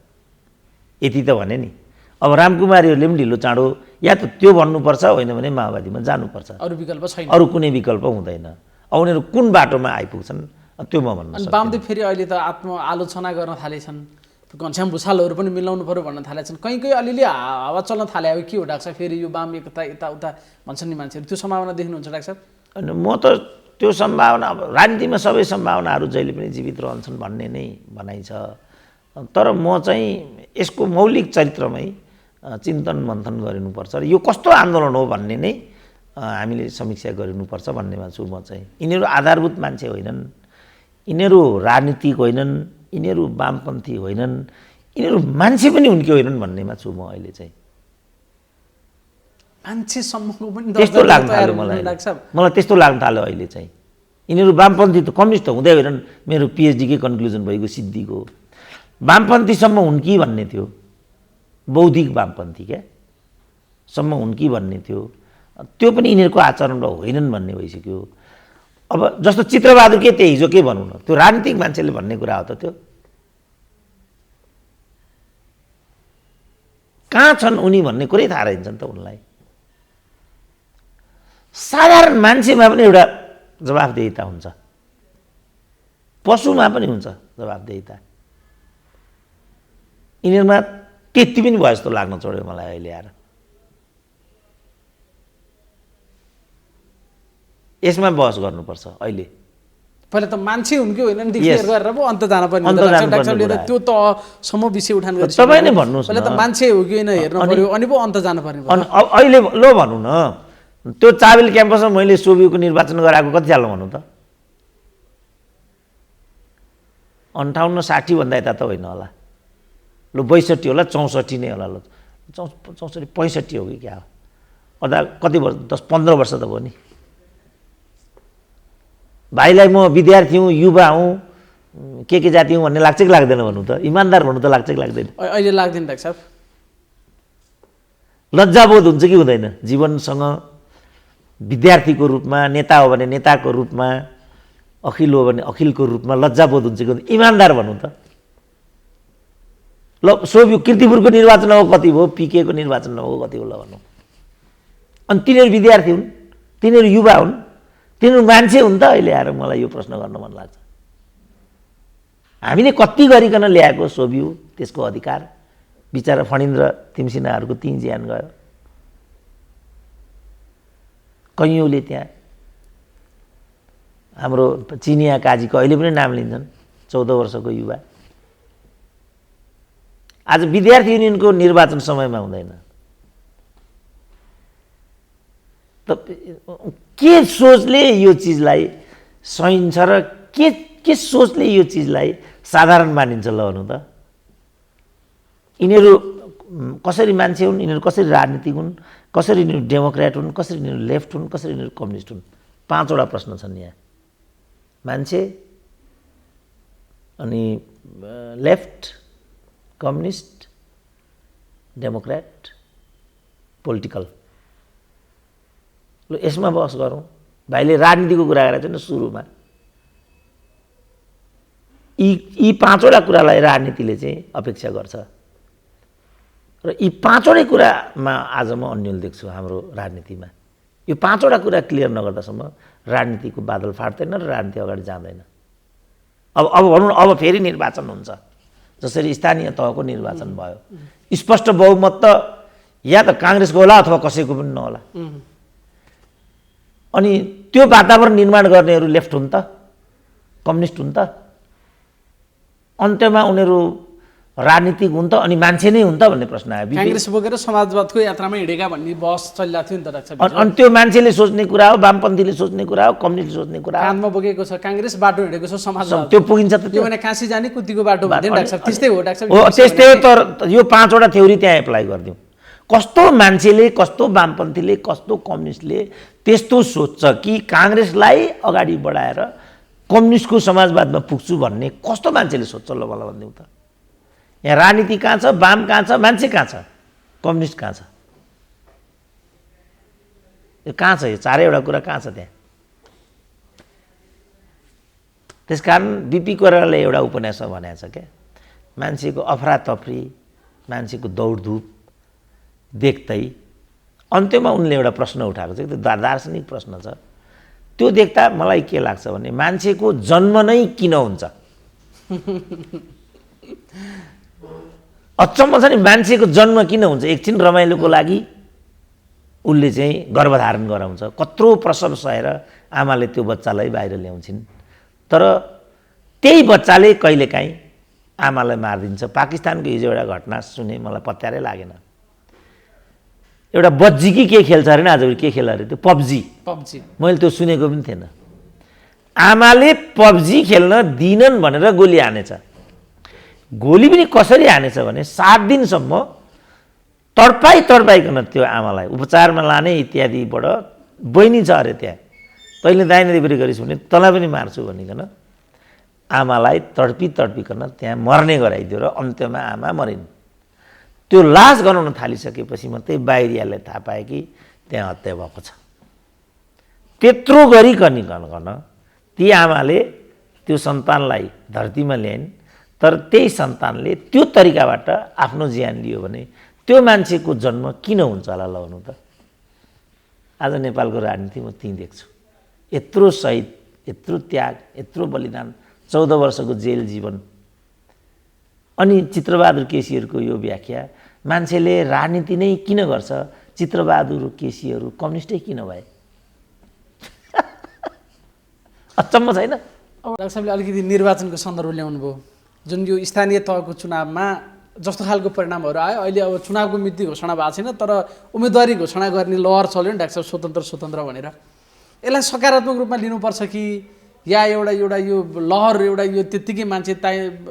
यति त भने नि। अब रामकुमारीहरूले पनि ढिलो चाँडो या त त्यो भन्नुपर्छ, होइन भने माओवादीमा जानुपर्छ, अरू विकल्प छैन, अरू कुनै विकल्प हुँदैन। अब उनीहरू कुन बाटोमा आइपुग्छन् त्यो म भन्नु सक्छु। वामदेव फेरि अहिले त आत्मआलोचना गर्न थालेछन्, घनश्याम भुषालहरू पनि मिलाउनु पऱ्यो भन्न थालेछन्, कहीँ अलिअलि हावा चल्न थाले अब के हो डाक्टर साहब? फेरि यो वाम एकता यताउता भन्छन् नि मान्छेहरू, त्यो सम्भावना देख्नुहुन्छ डाक्टर साहब? होइन, म त त्यो सम्भावना, अब राजनीतिमा सबै सम्भावनाहरू जहिले पनि जीवित रहन्छन् भन्ने नै भनाइ छ। तर म चाहिँ यसको मौलिक चरित्रमै चिन्तन मन्थन गरिनुपर्छ र यो कस्तो आन्दोलन हो भन्ने नै हामीले समीक्षा गरिनुपर्छ भन्नेमा छु म चाहिँ। यिनीहरू आधारभूत मान्छे होइनन्, यिनीहरू राजनीतिक होइनन्, यिनीहरू वामपन्थी होइनन्, यिनीहरू मान्छे पनि उनके होइनन् भन्नेमा छु म अहिले चाहिँ। मान्छेसम्मको पनि त्यस्तो लाग्न थाल्यो मलाई त्यस्तो लाग्न थाल्यो अहिले चाहिँ। यिनीहरू वामपन्थी त कम्युनिस्ट त हुँदै होइनन्, मेरो पिएचडीकै कन्क्लुजन भएको सिद्धिको वामपन्थीसम्म हुन्की भन्ने थियो, बौद्धिक वामपन्थी क्या सम्म हुन्की भन्ने थियो, त्यो पनि यिनीहरूको आचरणबाट होइनन् भन्ने भइसक्यो। अब जस्तो चित्रबहादुर के त्यही हिजो के भनौँ न, त्यो राजनीतिक मान्छेले भन्ने कुरा हो त त्यो? कहाँ छन् उनी भन्ने कुरै थाहा रहन्छ नि त उनलाई। साधारण मान्छेमा पनि एउटा जवाफदेहिता हुन्छ, पशुमा पनि हुन्छ जवाफदेहिता। यिनीहरूमा त्यति पनि भयो जस्तो लाग्न छोड्यो मलाई अहिले आएर। यसमा बहस गर्नुपर्छ अहिले। पहिला त मान्छे हुन्कै होइन नि डिक्लेयर गरेर पो अन्त जान पर्ने, त्यो त सम्म विषय उठान गर्छ। तपाईँ नै भन्नुहोस्, पहिला त मान्छे हो कि होइन हेर्नु पर्यो अनि पो अन्त जानु पर्ने। अहिले लो भनौँ न, त्यो चाबेल क्याम्पसमा मैले सोभियोको निर्वाचन गराएको कति सालमा भनौँ त? 58-60 भन्दा यता त होइन होला, लु 62 होला, 64 नै होला, ल 64 65 हो कि क्या हो, अझ कति वर्ष 10-15 वर्ष त भयो नि। भाइलाई म विद्यार्थी हुँ, युवा हुँ, के जाति हुँ भन्ने लाग्छ कि लाग्दैन भन्नु त? इमान्दार भन्नु त लाग्छ कि लाग्दैन? अहिले लाग्दैन डाक्टर साहब। लज्जाबोध हुन्छ कि हुँदैन? जीवनसँग विद्यार्थीको रूपमा, नेता हो भने नेताको रूपमा, अखिल हो भने अखिलको रूपमा लज्जाबोध हुन्छ कि इमान्दार भनौँ त। ल सोभि कीर्तिपुरको निर्वाचन नभएको कति भयो, पिकेको निर्वाचन नभएको कति हो ल भनौँ। अनि तिनीहरू विद्यार्थी हुन्, तिनीहरू युवा हुन्, तिनीहरू मान्छे हुन् त। अहिले आएर मलाई यो प्रश्न गर्न मन लाग्छ, हामीले कति गरिकन ल्याएको सोभियो त्यसको अधिकार, बिचरा फणिन्द्र तिमसिनाहरूको 3 ज्यान गयो, कैयौँले त्यहाँ। हाम्रो चिनिया काजीको अहिले पनि नाम लिन्छन्, 14 वर्षको युवा। आज विद्यार्थी युनियनको निर्वाचन समयमा हुँदैन त। के सोचले यो चिजलाई सहिन्छ र के सोचले यो चिजलाई साधारण मानिन्छ ल भन्नु त। यिनीहरू कसरी मान्छे हुन्, यिनीहरू कसरी राजनीतिक हुन्, कसरी यिनीहरू डेमोक्रेट हुन्, कसरी यिनीहरू लेफ्ट हुन्, कसरी यिनीहरू कम्युनिस्ट हुन्। 5 वटा प्रश्न छन् यहाँ। मान्छे, अनि लेफ्ट, कम्युनिस्ट, डेमोक्रेट, पोलिटिकल। ल यसमा बहस गरौँ। भाइले राजनीतिको कुरा गरेको छैन सुरुमा। यी 5 वटा कुरालाई राजनीतिले चाहिँ अपेक्षा गर्छ र यी 5 वटै कुरामा आज म अन्यल देख्छु हाम्रो राजनीतिमा। यो 5 वटा कुरा क्लियर नगर्दासम्म राजनीतिको बादल फाट्दैन र राजनीति अगाडि जाँदैन। अब भनौँ अब फेरि निर्वाचन हुन्छ, जसरी स्थानीय तहको निर्वाचन भयो, स्पष्ट बहुमत त या त काङ्ग्रेसको होला अथवा कसैको पनि नहोला। अनि त्यो वातावरण निर्माण गर्नेहरू लेफ्ट हुन् त, कम्युनिस्ट हुन् त, अन्त्यमा उनीहरू राजनीतिक हुन् त, अनि मान्छे नै हुन् त भन्ने प्रश्न आयो। काङ्ग्रेस बोकेर समाजवादको यात्रामा हिँडेका भन्ने बहस चलिरहेको थियो नि त डाक्टर साहब। अनि त्यो मान्छेले सोच्ने कुरा हो, वामपन्थीले सोच्ने कुरा हो, कम्युनिस्टले सोच्ने कुरा हो। कानमा बोकेको छ काङ्ग्रेस, बाटो हिँडेको छ समाजवाद। त्यो पुगिन्छ त। त्यो भने काशी जाने कुद्दीको बाटो भन्दै डाक्टर साहब त्यस्तै हो डाक्टर साहब। हो त्यस्तै हो। तर यो 5 वटा थ्योरी त्यहाँ एप्लाई गरिदिउँ। कस्तो मान्छेले, कस्तो वामपन्थीले, कस्तो कम्युनिस्टले त्यस्तो सोच्छ कि काङ्ग्रेसलाई अगाडि बढाएर कम्युनिस्टको समाजवादमा पुग्छु भन्ने कस्तो मान्छेले सोच्छ ल मलाई भनिदिउँ त। यहाँ राजनीति कहाँ छ, वाम कहाँ छ, मान्छे कहाँ छ, कम्युनिस्ट कहाँ छ? यो कहाँ छ? यो 4वटा कुरा कहाँ छ त्यहाँ? त्यसकारण बिपी कोइरालाले एउटा उपन्यासमा भनेको छ क्या, मान्छेको अफरातफरी, मान्छेको दौडधुप देख्दै अन्त्यमा उनले एउटा प्रश्न उठाएको छ, त्यो दार्शनिक प्रश्न छ। त्यो देख्दा मलाई के लाग्छ भने मान्छेको जन्म नै किन हुन्छ? अचम्म छ नि, मान्छेको जन्म किन हुन्छ? एकछिन रमाइलोको लागि उसले चाहिँ गर्भधारण गराउँछ, कत्रो प्रसव सहेर आमाले त्यो बच्चालाई बाहिर ल्याउँछिन्, तर त्यही बच्चाले कहिलेकाहीँ आमालाई मारिदिन्छ। पाकिस्तानको हिजो एउटा घटना सुने, मलाई पत्यारै लागेन। एउटा बच्ची कि के खेल्छ अरे, आज के खेल अरे, त्यो पब्जी। मैले त्यो सुनेको पनि थिएन। आमाले पब्जी खेल्न दिनन् भनेर गोली हानेछ। गोली पनि कसरी हानेछ भने 7 दिनसम्म तडपाइकन त्यो आमालाई उपचारमा लाने इत्यादिबाट, बहिनी छ अरे त्यहाँ, तैँले दाहिने देब्रे गरिस् भने तँलाई पनि मार्छु भनिकन आमालाई तडपिकन त्यहाँ मर्ने गराइदियो र अन्त्यमा आमा मरिन्। त्यो लास गनाउन थालिसकेपछि मात्रै बाहिरियाले थाहा पाए कि त्यहाँ हत्या भएको छ। त्यत्रो गरिकन ती आमाले त्यो सन्तानलाई धरतीमा ल्याइन्, तर त्यही सन्तानले त्यो तरिकाबाट आफ्नो ज्यान लियो भने त्यो मान्छेको जन्म किन हुन्छ होला ल भन्नु त। आज नेपालको राजनीति म त्यही देख्छु। यत्रो शहीद, यत्रो त्याग, यत्रो बलिदान, 14 वर्षको जेल जीवन। अनि चित्रबहादुर केसीहरूको यो व्याख्या, मान्छेले राजनीति नै किन गर्छ, चित्रबहादुर केसीहरू कम्युनिस्टै किन भए? अचम्म छैन? अब डाक्टर साहबले अलिकति निर्वाचनको सन्दर्भ ल्याउनु भयो, जुन यो स्थानीय तहको चुनावमा जस्तो खालको परिणामहरू आयो। अहिले अब चुनावको मिति घोषणा भएको छैन, तर उम्मेदवारी घोषणा गर्ने लहर चल्यो नि डाक्टर साहब, स्वतन्त्र भनेर। यसलाई सकारात्मक रूपमा लिनुपर्छ कि या एउटा यो लहर, एउटा यो त्यत्तिकै मान्छे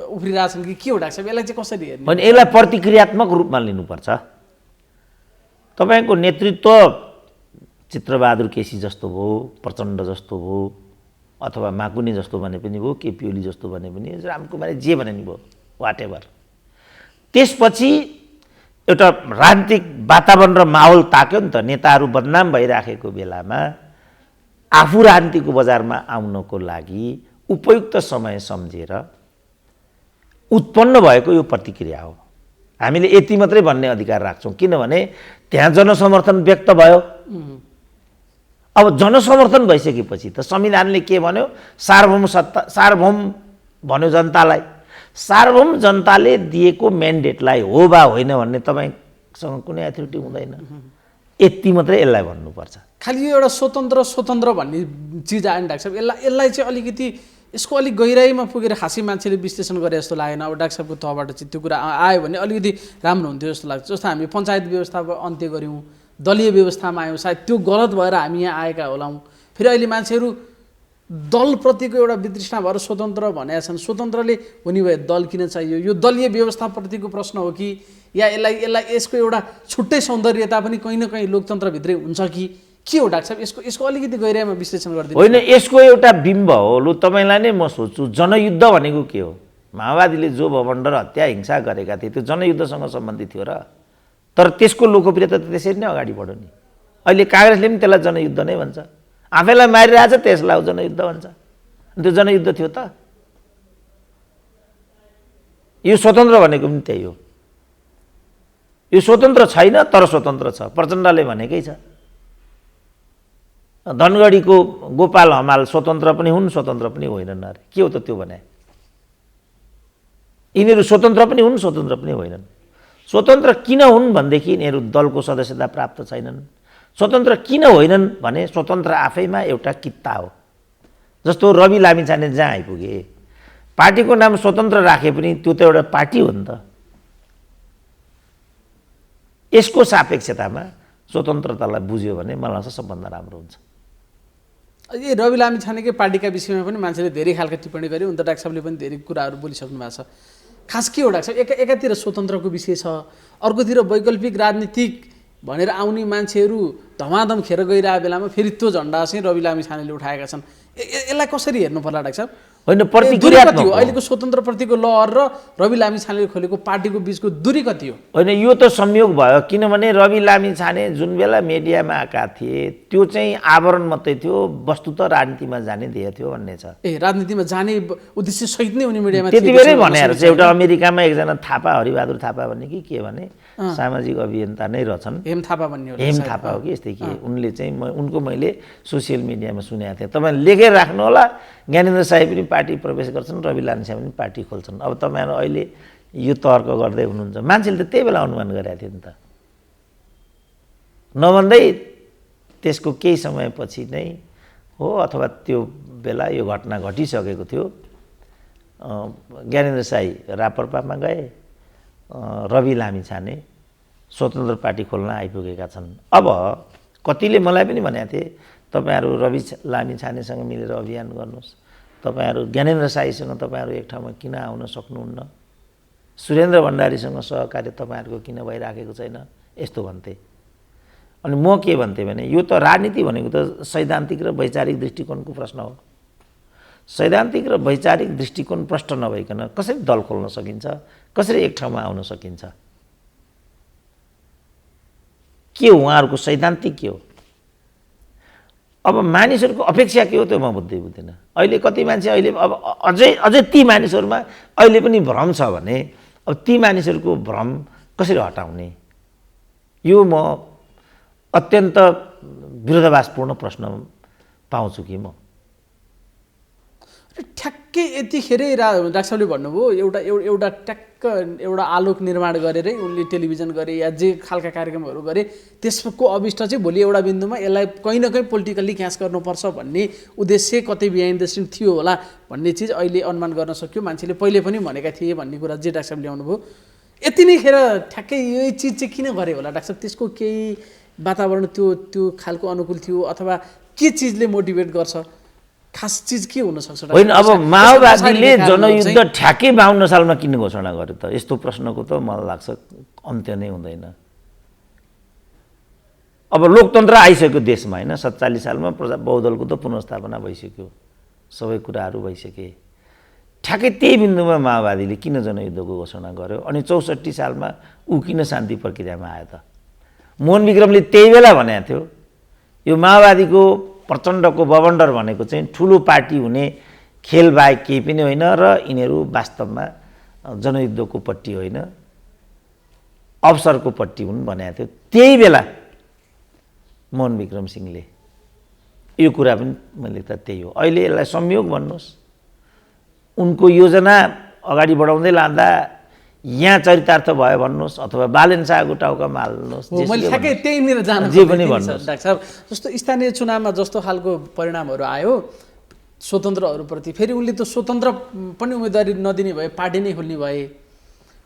उफ्रिरहेछन् कि के हो डाक्टर साहब? यसलाई चाहिँ कसरी हेर्ने? भने यसलाई प्रतिक्रियात्मक रूपमा लिनुपर्छ। तपाईँको नेतृत्व चित्रबहादुर केसी जस्तो भयो, प्रचण्ड जस्तो भयो, अथवा माकुनी जस्तो भने पनि भयो, केपी ओली जस्तो भने पनि, रामकुमारी जे भने नि भयो, वाट एभर। त्यसपछि एउटा राजनीतिक वातावरण र माहौल ताक्यो नि त। नेताहरू बदनाम भइराखेको बेलामा आफू राजनीतिको बजारमा आउनको लागि उपयुक्त समय सम्झेर उत्पन्न भएको यो प्रतिक्रिया हो। हामीले यति मात्रै भन्ने अधिकार राख्छौँ, किनभने त्यहाँ जनसमर्थन व्यक्त भयो। अब जनसमर्थन भइसकेपछि त संविधानले के भन्यो? सार्वभौम सत्ता, सार्वभौम भन्यो जनतालाई। सार्वभौम जनताले दिएको म्यान्डेटलाई हो वा होइन भन्ने तपाईँसँग कुनै अथोरिटी हुँदैन। यति मात्रै यसलाई भन्नुपर्छ। खालि यो एउटा स्वतन्त्र भन्ने चिज आयो नि डाक्टर साहब, यसलाई चाहिँ अलिकति यसको अलिक गहिराइमा पुगेर खासै मान्छेले विश्लेषण गरे जस्तो लागेन। अब डाक्टर साहबको तहबाट चाहिँ त्यो कुरा आयो भने अलिकति राम्रो हुन्थ्यो जस्तो लाग्छ। जस्तो हामी पञ्चायत व्यवस्थाको अन्त्य गऱ्यौँ, दलीय व्यवस्थामा आयौँ, सायद त्यो गलत भएर हामी यहाँ आएका होलाौँ। फेरि अहिले मान्छेहरू दलप्रतिको एउटा वितृष्णा भएर स्वतन्त्र भनेका छन्। स्वतन्त्रले हुने भए दल किन चाहियो? यो दलीय व्यवस्थाप्रतिको प्रश्न हो कि या यसलाई यसको एउटा छुट्टै सौन्दर्यता पनि कहीँ न कहीँ लोकतन्त्रभित्रै हुन्छ कि के हो डाक्टर साहब? यसको अलिकति गहिराइमा विश्लेषण गरिदिनु। होइन, यसको एउटा बिम्ब हो। लु तपाईँलाई नै म सोध्छु, जनयुद्ध भनेको के हो? माओवादीले जो भवन्डर हत्या हिंसा गरेका थिए त्यो जनयुद्धसँग सम्बन्धित थियो र? तर त्यसको लोकप्रियता त त्यसरी नै अगाडि बढ्यो नि। अहिले काङ्ग्रेसले पनि त्यसलाई जनयुद्ध नै भन्छ। आफैलाई मारिरहेछ त्यसलाई जनयुद्ध भन्छ। त्यो जनयुद्ध थियो त? यो स्वतन्त्र भनेको पनि त्यही हो। यो स्वतन्त्र छैन तर स्वतन्त्र छ। प्रचण्डले भनेकै छ। धनगढीको गोपाल हमाल स्वतन्त्र पनि हुन् स्वतन्त्र पनि होइनन् अरे। के हो त त्यो भने? यिनीहरू स्वतन्त्र पनि हुन् स्वतन्त्र पनि होइनन्। स्वतन्त्र किन हुन् भनेदेखि यिनीहरू दलको सदस्यता प्राप्त छैनन्। स्वतन्त्र किन होइनन् भने स्वतन्त्र आफैमा एउटा कित्ता हो। जस्तो रवि लामिछाने जहाँ आइपुगे, पार्टीको नाम स्वतन्त्र राखे पनि त्यो त एउटा पार्टी हो नि त। यसको सापेक्षतामा स्वतन्त्रतालाई बुझ्यो भने मलाई लाग्छ सबभन्दा राम्रो हुन्छ। ए रवि लामिछानेकै पार्टीका विषयमा पनि मान्छेले धेरै खालका टिप्पणी गरे। उन त डाक्टर साहबले पनि धेरै कुराहरू बोलिसक्नु भएको छ। खास के हो डाक्टर साहब? एकातिर स्वतन्त्रको विषय छ, अर्कोतिर वैकल्पिक राजनीतिक भनेर आउने मान्छेहरू धमाधम खेर गइरहेको बेलामा फेरि त्यो झन्डा चाहिँ रवि लामिछानेले उठाएका छन्। यसलाई कसरी हेर्नु पर्ला डाक्टर साहब? होइन, प्रतिक्रिया कति हो? अहिलेको स्वतन्त्रप्रतिको लहर र रवि लामिछानेले खोलेको पार्टीको बिचको दूरी कति हो? होइन, यो त संयोग भयो। किनभने रवि लामिछाने जुन बेला मिडियामा आएका थिए त्यो चाहिँ आवरण मात्रै थियो, वस्तुत राजनीतिमा जाने ध्येय थियो भन्ने छ। ए राजनीतिमा जाने उद्देश्य सहित नै उनी मिडियामा त्यति बेलै भनेर चाहिँ एउटा अमेरिकामा एकजना थापा, हरिबहादुर थापा भन्ने कि के भने सामाजिक अभियन्ता नै रहेछन्, हेम थापा भन्ने हेम थापा हो कि यस्तै के, उनले चाहिँ उनको मैले सोसियल मिडियामा सुनेको थिएँ। तपाईँ लेखेर राख्नु होला, ज्ञानेन्द्र साई पनि पार्टी प्रवेश गर्छन्, रवि लामिछाने पनि पार्टी खोल्छन्। अब तपाईँहरू अहिले यो तर्क गर्दै हुनुहुन्छ। मान्छेले त त्यही बेला अनुमान गरेका थियो नि त। नभन्दै त्यसको केही समयपछि नै हो अथवा त्यो बेला यो घटना घटिसकेको थियो। ज्ञानेन्द्र साई राप्रपामा गए, रवि लामिछाने स्वतन्त्र पार्टी खोल्न आइपुगेका छन्। अब कतिले मलाई पनि भनेका थिए तपाईँहरू रवि लामिछानेसँग मिलेर अभियान गर्नुहोस्, तपाईँहरू ज्ञानेन्द्र साईसँग तपाईँहरू एक ठाउँमा किन आउन सक्नुहुन्न, सुरेन्द्र भण्डारीसँग सहकार्य तपाईँहरूको किन भइराखेको छैन, यस्तो भन्थे। अनि म के भन्थेँ भने यो त राजनीति भनेको त सैद्धान्तिक र वैचारिक दृष्टिकोणको प्रश्न हो। सैद्धान्तिक र वैचारिक दृष्टिकोण प्रष्ट नभइकन कसरी दल खोल्न सकिन्छ, कसरी एक ठाउँमा आउन सकिन्छ? के हो उहाँहरूको सैद्धान्तिक के हो? अब मानिसहरूको अपेक्षा के हो त्यो म बुझ्दैन। अहिले कति मान्छे अहिले अब अझै ती मानिसहरूमा अहिले पनि भ्रम छ भने अब ती मानिसहरूको भ्रम कसरी हटाउने, यो म अत्यन्त विरोधाभासपूर्ण प्रश्न पाउँछु कि म। ठ्याक्कै यतिखेरै डाक्टर साहबले भन्नुभयो एउटा ट्याक्क एउटा आलोक निर्माण गरेरै उनले टेलिभिजन गरे या जे खालका कार्यक्रमहरू गरे, त्यसको अभिष्ट चाहिँ भोलि एउटा बिन्दुमा यसलाई कहीँ न कहीँ पोलिटिकल्ली क्याच गर्नुपर्छ भन्ने उद्देश्य कतै बिहाइन्ड द सिन थियो होला भन्ने चिज अहिले अनुमान गर्न सक्यो। मान्छेले पहिले पनि भनेका थिए भन्ने कुरा जे डाक्टर साहबले ल्याउनुभयो। यति नै खेर ठ्याक्कै यही चिज चाहिँ किन गरे होला डाक्टर साहब? त्यसको केही वातावरण त्यो खालको अनुकूल थियो अथवा के चिजले मोटिभेट गर्छ? खास चिज के हुनसक्छ? होइन, अब माओवादीले जनयुद्ध ठ्याक्कै 52 सालमा किन घोषणा गर्यो त? यस्तो प्रश्नको त मलाई लाग्छ अन्त्य नै हुँदैन। अब लोकतन्त्र आइसक्यो देशमा, होइन? 47 सालमा बहुदलको त पुनर्स्थापना भइसक्यो, सबै कुराहरू भइसके। ठ्याक्कै त्यही बिन्दुमा माओवादीले किन जनयुद्धको घोषणा गर्यो अनि 64 सालमा ऊ किन शान्ति प्रक्रियामा आयो त? मोहन विक्रमले त्यही बेला भनेको थियो यो माओवादीको प्रचण्डको बबन्डर भनेको चाहिँ ठुलो पार्टी हुने खेल बाहेक केही पनि होइन र यिनीहरू वास्तवमा जनयुद्धको पट्टि होइन अवसरको पट्टि हुन् भनेको थियो त्यही बेला मोहन विक्रम सिंहले। यो कुरा पनि मैले त त्यही हो। अहिले यसलाई संयोग भन्नुहोस्, उनको योजना अगाडि बढाउँदै लाँदा यहाँ चरितार्थ भयो भन्नुहोस् अथवा बालेन शाहको टाउकामा हाल्नुहोस्, मैले ठ्याक्कै त्यहीँनिर जान जे पनि भन्नुहोस्। डाक्टर साहब, जस्तो स्थानीय चुनावमा जस्तो खालको परिणामहरू आयो स्वतन्त्रहरूप्रति, फेरि उनले त स्वतन्त्र पनि उम्मेदवारी नदिने भए, पार्टी नै खोल्ने भए,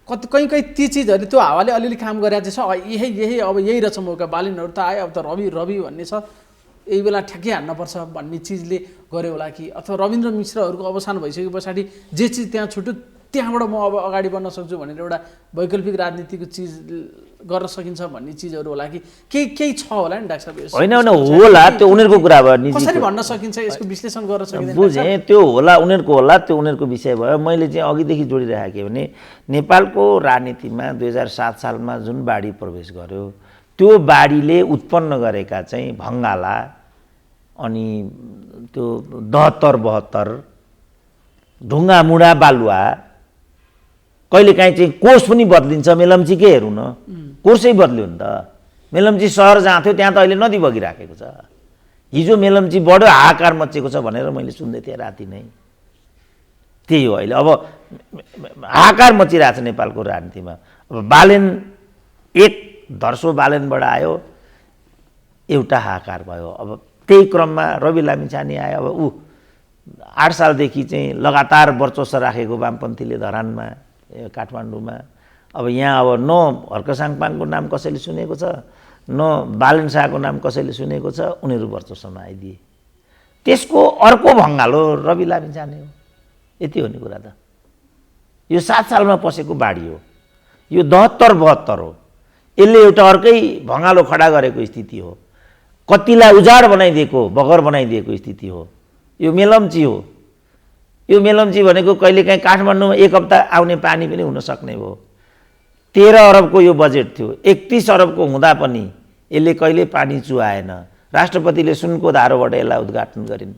कहीँ ती चिजहरू त्यो हावाले अलिअलि काम गरेर चाहिँ छ। यही अब यही रहेछ मौका, बालिनहरू त आयो, अब त रवि भन्ने छ, यही बेला ठ्याक्कै हान्नुपर्छ भन्ने चिजले गर्यो होला कि, अथवा रविन्द्र मिश्रहरूको अवसान भइसके पछाडि जे चिज त्यहाँ छुट्यो त्यहाँबाट म अब अगाडि बढ्न सक्छु भनेर एउटा वैकल्पिक राजनीतिको चिज गर्न सकिन्छ भन्ने चिजहरू होला कि केही छ होला नि डाक्टर साहब? होइन होला, त्यो उनीहरूको कुरा भयो। कसरी भन्न सकिन्छ, यसको विश्लेषण गर्न सकिन्छ? बुझेँ, त्यो होला उनीहरूको होला, त्यो उनीहरूको विषय भयो। मैले चाहिँ अघिदेखि जोडिरहेको के भने नेपालको राजनीतिमा 2007 सालमा जुन बाढी प्रवेश गर्यो त्यो बाढीले उत्पन्न गरेका चाहिँ भङ्गाला अनि त्यो 72-72 ढुङ्गा मुढा बालुवा, कहिलेकाहीँ चाहिँ कोर्स पनि बदलिन्छ। मेलम्चीकै हेरौँ न, कोर्सै बदल्यो नि त। मेलम्ची सहर जहाँ थियो त्यहाँ त अहिले नदी बगिराखेको छ। हिजो मेलम्ची बढ्यो हाहाकार मचेको छ भनेर मैले सुन्दै थिएँ राति नै। त्यही हो अहिले, अब हाहाकार मचिरहेको छ नेपालको राजनीतिमा। अब बालेन एक धर्सो बालेनबाट आयो, एउटा हाहाकार भयो। अब त्यही क्रममा रवि लामिछाने आयो। अब ऊ 8 सालदेखि चाहिँ लगातार वर्चस्व राखेको वामपन्थीले धरानमा काठमाडौँमा, अब यहाँ अब न हर्क साङपाङको नाम कसैले सुनेको छ, न बालेन शाहको नाम कसैले सुनेको छ, उनीहरू वर्चस्वमा आइदिए। त्यसको अर्को भङ्गालो रवि लामिछाने हो। यति हो नि कुरा त। यो 7 सालमा पसेको बाढी हो, यो 72-72 हो। यसले एउटा अर्कै भङ्गालो खडा गरेको स्थिति हो। कतिलाई उजाड बनाइदिएको, बगर बनाइदिएको स्थिति हो। यो मेलम्ची हो। यो मेलम्ची भनेको कहिलेकाहीँ काठमाडौँमा 1 हप्ता आउने पानी पनि हुन सक्ने भयो। 13 अरबको यो बजेट थियो, 31 अरबको हुँदा पनि यसले कहिले पानी चुहाएन। राष्ट्रपतिले सुनको धारोबाट यसलाई उद्घाटन गरिन्।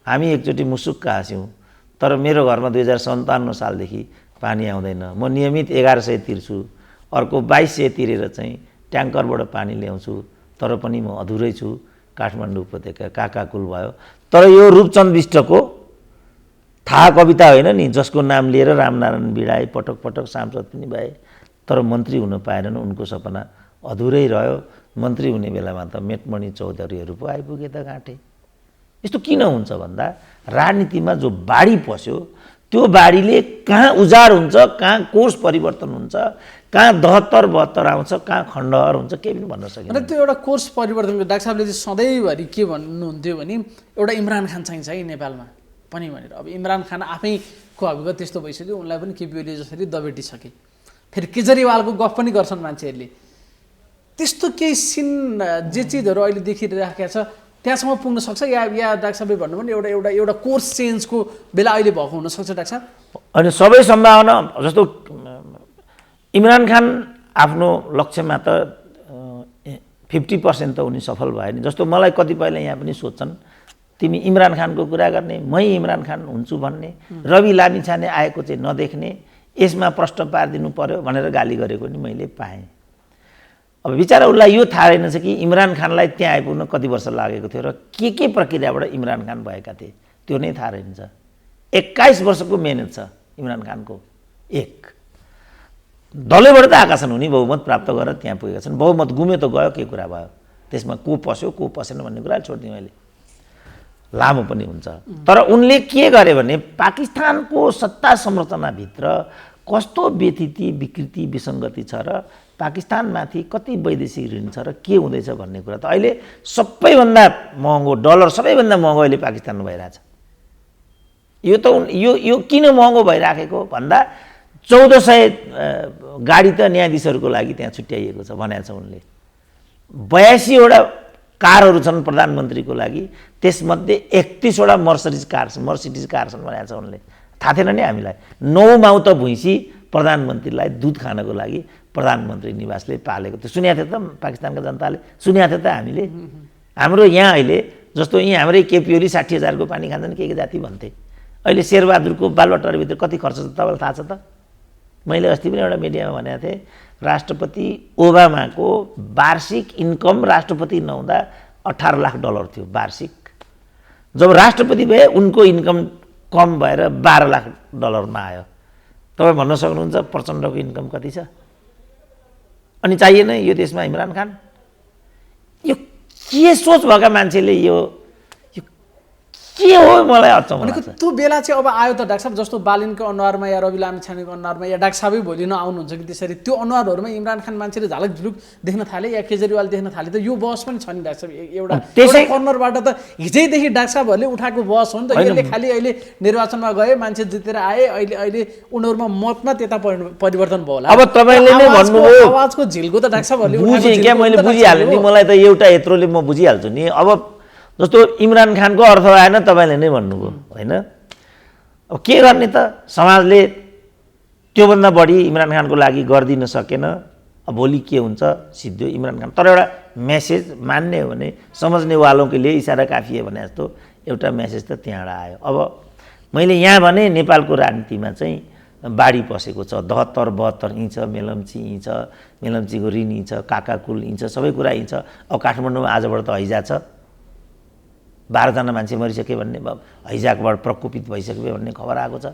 हामी एकचोटि मुसुक्क हाँस्यौँ, तर मेरो घरमा 2057 सालदेखि पानी आउँदैन। म नियमित 1100 तिर्छु, अर्को 2200 तिरेर चाहिँ ट्याङ्करबाट पानी ल्याउँछु, तर पनि म अधुरै छु। काठमाडौँ उपत्यका काकाकुल भयो। तर यो रूपचन्द बिष्टको थाहा कविता होइन नि, जसको नाम लिएर रामनारायण भिडाए, पटक पटक सांसद पनि भए, तर मन्त्री हुन पाएनन्। उनको सपना अधुरै रह्यो। मन्त्री हुने बेलामा त मेटमणि चौधरीहरू पो आइपुगे त घाँटे। यस्तो किन हुन्छ भन्दा राजनीतिमा जो बाढी पस्यो त्यो बाढीले कहाँ उजाड हुन्छ, कहाँ कोर्स परिवर्तन हुन्छ, कहाँ 72-72 आउँछ, कहाँ खण्डहर हुन्छ, केही पनि भन्न सकिँदैन। त्यो एउटा कोर्स परिवर्तनको डाक्टर साहबले चाहिँ सधैँभरि के भन्नुहुन्थ्यो भने एउटा इमरान खान चाहिन्छ है नेपालमा पनि भनेर। अब इमरान खान आफैको अभिगत त्यस्तो भइसक्यो, उनलाई पनि केपी ओलीले जसरी दबेटिसके। फेरि केजरीवालको गफ पनि गर्छन् मान्छेहरूले। त्यस्तो केही सिन जे चिजहरू अहिले देखिरहेको छ त्यहाँसम्म पुग्न सक्छ या डाक्टर साहबले भन्नुभयो नि एउटा कोर्स चेन्जको बेला अहिले भएको हुनसक्छ डाक्टर साहब? अनि सबै सम्भावना, जस्तो इमरान खान आफ्नो लक्ष्यमा त 50% त उनी सफल भयो नि। जस्तो मलाई कतिपयले यहाँ पनि सोध्छन् तिमी इमरान खानको कुरा गर्ने, मै इमरान खान हुन्छु भन्ने, रवि लामिछाने आएको चाहिँ नदेख्ने, यसमा प्रश्न पारिदिनु पर्यो भनेर गाली गरेको नि मैले पाएँ। अब बिचरा उसलाई यो थाहा रहेनछ कि इमरान खानलाई त्यहाँ आइपुग्न कति वर्ष लागेको थियो र के प्रक्रियाबाट इमरान खान भएका थिए, त्यो नै थाहा रहेनछ। 21 वर्षको मेहनत छ इमरान खानको। एक दलैबाट त आएका छन्, उनी बहुमत प्राप्त गरेर त्यहाँ पुगेका छन्। बहुमत गुम्यो त गयो, के कुरा भयो त्यसमा, को पस्यो को पसेन भन्ने कुरा छोडिदिएँ मैले, लामो पनि हुन्छ। तर उनले के गरे भने पाकिस्तानको सत्ता संरचनाभित्र कस्तो व्यतिथि विकृति विसङ्गति छ र पाकिस्तानमाथि कति वैदेशिक ऋण छ र के हुँदैछ भन्ने कुरा त अहिले सबैभन्दा महँगो डलर सबैभन्दा महँगो अहिले पाकिस्तानमा भइरहेछ। यो त यो किन महँगो भइराखेको भन्दा 1400 गाडी त न्यायाधीशहरूको लागि त्यहाँ छुट्याइएको छ भनेको छ उनले। 82 वटा कारहरू छन् प्रधानमन्त्रीको लागि, त्यसमध्ये 31 वटा मर्सिडिज कार छन् भनेको छ उनले। थाहा थिएन नि हामीलाई। 9 माउत भुइँसी प्रधानमन्त्रीलाई दुध खानको लागि प्रधानमन्त्री निवासले पालेको थियो। सुनेको थियो त पाकिस्तानका जनताले, सुनेको थियो त हामीले। हाम्रो यहाँ अहिले जस्तो यहीँ हाम्रै केपी ओली 60,000को पानी खान्छन् के जाति भन्थे। अहिले शेरबहादुरको बालबटारभित्र कति खर्च छ तपाईँलाई थाहा छ त? मैले अस्ति पनि एउटा मिडियामा भनेको थिएँ, राष्ट्रपति ओबामाको वार्षिक इन्कम राष्ट्रपति नहुँदा $18 लाख थियो वार्षिक। जब राष्ट्रपति भए उनको इन्कम कम भएर $12 लाख आयो। तपाईँ भन्न सक्नुहुन्छ प्रचण्डको इन्कम कति छ? अनि चाहिएन यो देशमा इमरान खान? यो के सोच भएका मान्छेले यो के हो मलाई अचम्म लाग्छ। त्यो बेला चाहिँ अब आयो त डाक्टर साहब, जस्तो बालिनको अनुहारमा या रवि लामिछानेको अनुहारमा या डाक्टर साहबै भोलि नआउनुहुन्छ कि त्यसरी त्यो अनुहारहरूमा इमरान खान मान्छेले झालक झुलुक देख्न थाले या केजरीवाल देख्न थाले त यो बहस पनि छ नि डाक्टर साहब। एउटा त्यसै कर्नरबाट त हिजैदेखि डाक्टर साहबहरूले उठाएको बहस हो नि त। यसले खालि अहिले निर्वाचनमा गए मान्छे जितेर आए, अहिले उनीहरूमा मतमा त्यता परिवर्तन भयो होला। अब तपाईँले नै भन्नुभयो आवाजको झिल्को त डाक्टर साहबहरूले बुझेँ क्या, मैले बुझिहालेँ नि। मलाई त एउटा यत्रोले म बुझिहाल्छु नि। अब जस्तो इमरान खानको अर्थ आएन, तपाईँले नै भन्नुभयो होइन। अब के गर्ने त, समाजले त्योभन्दा बढी इमरान खानको लागि गरिदिन सकेन। अब भोलि के हुन्छ सिद्धो इमरान खान। तर एउटा मेसेज मान्ने हो भने समझने वालों के लिए इशारा काफी है भने जस्तो एउटा मेसेज त त्यहाँबाट आयो। अब मैले यहाँ भने नेपालको राजनीतिमा चाहिँ बाढी पसेको छ, 72-72 इन्च मेलम्ची इन्छ, मेलम्चीको ऋण इन्छ, काकाकुल इन्छ, सबै कुरा इन्छ। अब काठमाडौँमा आजबाट त हैजा छ, 12 जना मान्छे मरिसके भन्ने, हैजाकबाट प्रकोपित भइसक्यो भन्ने खबर आएको छ।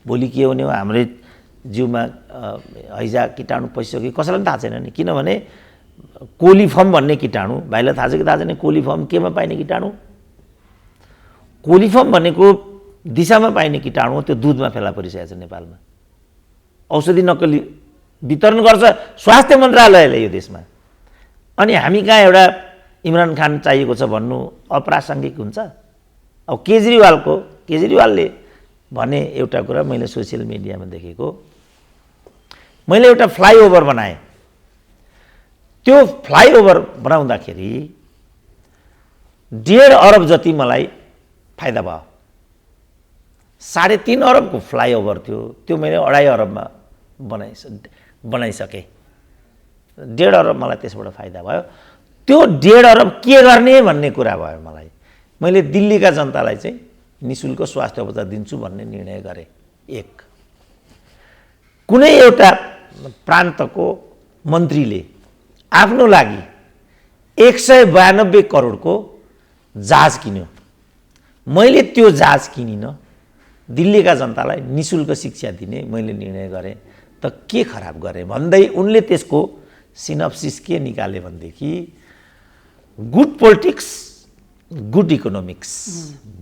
भोलि के हुने हो, हाम्रै जिउमा हैजा कीटाणु पसिसक्यो कसैलाई पनि थाहा छैन नि। किनभने कोलिफर्म भन्ने कीटाणु, भाइलाई थाहा छ कि थाहा छैन? कोलिफर्म केमा पाइने कीटाणु? कोलिफर्म भनेको दिशामा पाइने कीटाणु हो, त्यो दुधमा फेला परिसकेको छ नेपालमा। औषधि नक्कली वितरण गर्छ स्वास्थ्य मन्त्रालयले यो देशमा। अनि हामी कहाँ एउटा इमरान खान चाहिएको छ भन्नु अप्रासङ्गिक हुन्छ? अब केजरीवालले भने एउटा कुरा मैले सोसियल मिडियामा देखेको, मैले एउटा फ्लाइओभर बनाएँ। त्यो फ्लाइओभर बनाउँदाखेरि 1.5 अरब जति मलाई फाइदा भयो। 3.5 अरबको फ्लाइओभर थियो, त्यो मैले 2.5 अरबमा बनाइसकेँ। 1.5 अरब मलाई त्यसबाट फाइदा भयो। त्यो 1.5 अरब के गर्ने भन्ने कुरा भयो मलाई। मैले दिल्लीका जनतालाई चाहिँ निःशुल्क स्वास्थ्य उपचार दिन्छु भन्ने निर्णय गरेँ। एक कुनै एउटा प्रान्तको मन्त्रीले आफ्नो लागि 192 करोडको जहाज किन्यो, मैले त्यो जहाज किनिनँ, दिल्लीका जनतालाई निःशुल्क शिक्षा दिने मैले निर्णय गरेँ। त के खराब गरेँ भन्दै उनले त्यसको सिनप्सिस के निकाले भनेदेखि good politics good economics,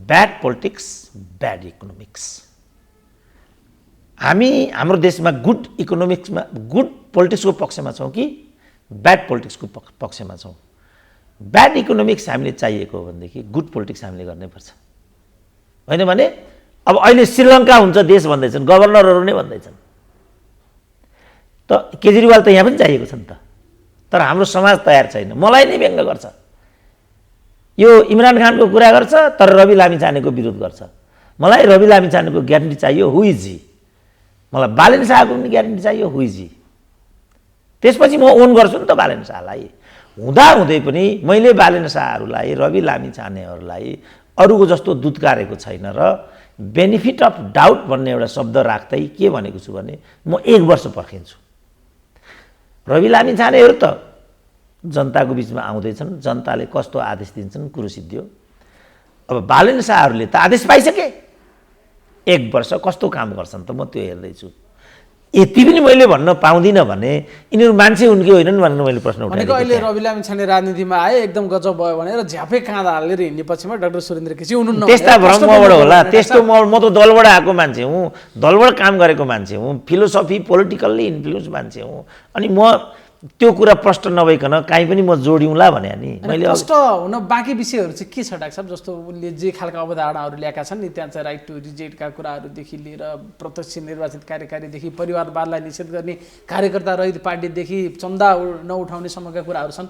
bad politics bad economics. हामी हाम्रो देशमा गुड इकोनोमिक्समा गुड पोलिटिक्सको पक्षमा छौँ कि ब्याड पोलिटिक्सको पक्षमा छौँ? ब्याड इकोनोमिक्स हामीले चाहिएको हो भनेदेखि गुड पोलिटिक्स हामीले गर्नैपर्छ। होइन भने अब अहिले श्रीलङ्का हुन्छ देश भन्दैछन्, गभर्नरहरू नै भन्दैछन्। त केजरीवाल त यहाँ पनि चाहिएको छ नि त, तर हाम्रो समाज तयार छैन। मलाई नै व्यङ्ग गर्छ, यो इमरान खानको कुरा गर्छ तर रवि लामिछानेको विरोध गर्छ। मलाई रवि लामिछानेको ग्यारेन्टी चाहियो, हु इज जी? मलाई बालेन शाहको पनि ग्यारेन्टी चाहियो, हु इज जी? त्यसपछि म ओन गर्छु नि त बालेन शाहलाई। हुँदाहुँदै पनि मैले बालेन शाहहरूलाई, रवि लामिछानेहरूलाई अरूको जस्तो दुत्कारेको छैन र बेनिफिट अफ डाउट भन्ने एउटा शब्द राख्दै के भनेको छु भने म 1 वर्ष पर्खिन्छु। रवि लामिछानेहरू त जनताको बिचमा आउँदैछन्, जनताले कस्तो आदेश दिन्छन् कुरो सिद्धियो। अब बालेन शाहहरूले त आदेश पाइसके, 1 वर्ष कस्तो काम गर्छन् त म त्यो हेर्दैछु। यति पनि मैले भन्न पाउँदिनँ भने यिनीहरू मान्छे उनके होइनन् भनेर मैले प्रश्न उठाएँ। अहिले रवि लामिछाने राजनीतिमा आए एकदम गजब भयो भनेर झ्यापै काँधा हालेर हिँड्ने पछिमा डाक्टर सुरेन्द्र केसी हुनुहुन्न। त्यस्ता भ्रम मबाट होला, त्यस्तो म त दलबाट आएको मान्छे हुँ, दलबाट काम गरेको मान्छे हुँ, फिलोसफी पोलिटिकल्ली इन्फ्लुएन्स मान्छे हुँ। अनि म त्यो कुरा प्रश्न नभइकन काहीँ पनि म जोडिउँला भने नि मैले प्रश्न हुन बाँकी विषयहरू चाहिँ के छ डाक्टर साहब? जस्तो उनले जे खालका अवधारणाहरू ल्याएका छन् नि, त्यहाँ चाहिँ राइट टु रिजेक्टका कुराहरूदेखि लिएर प्रत्यक्ष निर्वाचित कार्यकारीदेखि परिवारवादलाई निषेध गर्ने, कार्यकर्ता रहित पार्टीदेखि चन्दा नउठाउनेसम्मका कुराहरू छन्।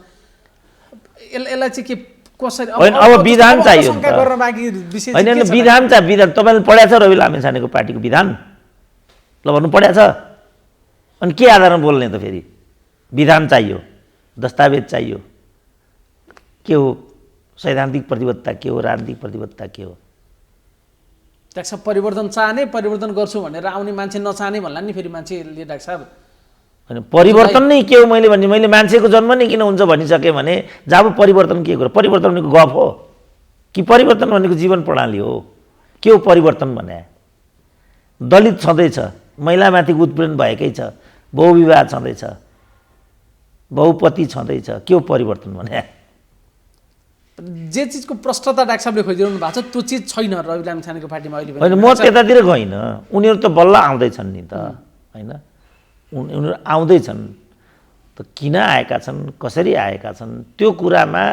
यसलाई चाहिँ के कसरी होइन, अब विधान चाहियो नि शङ्का त। गर्न बाँकी विषय होइन चाहिँ के छ त? विधान चाहिँ विधान तपाईँले पढाएको छ रवि लामिछानेको पार्टीको विधान ल भन्नु पढाएको छ? अनि के आधारमा बोल्ने त फेरि? विधान चाहियो, दस्तावेज चाहियो, के हो सैद्धान्तिक प्रतिबद्धता, के हो राजनीतिक प्रतिबद्धता, के हो? डाक्टर साहब परिवर्तन चाहने परिवर्तन गर्छु भनेर आउने मान्छे नचाहने भन्ला नि फेरि मान्छेले डाक्टर साहब। होइन परिवर्तन नै के हो मैले भने मैले मान्छेको जन्म नै किन हुन्छ भनिसकेँ भने जब परिवर्तन के हो? परिवर्तन भनेको गफ हो कि परिवर्तन भनेको जीवन प्रणाली हो? के हो परिवर्तन भने? दलित छँदैछ, महिलामाथि उत्पीडन भएकै छ, बहुविवाह छँदैछ, बहुपति छँदैछ, के हो परिवर्तन भने? जे चिजको प्रष्टता डाक्टर साहबले खोजिरहनु भएको छ त्यो चिज छैन रवि लामिछानेको पार्टीमा अहिले होइन म त्यतातिर गइनँ, उनीहरू त बल्ल आउँदैछन् नि त, होइन उनीहरू आउँदैछन् त, किन आएका छन्, कसरी आएका छन्, त्यो कुरामा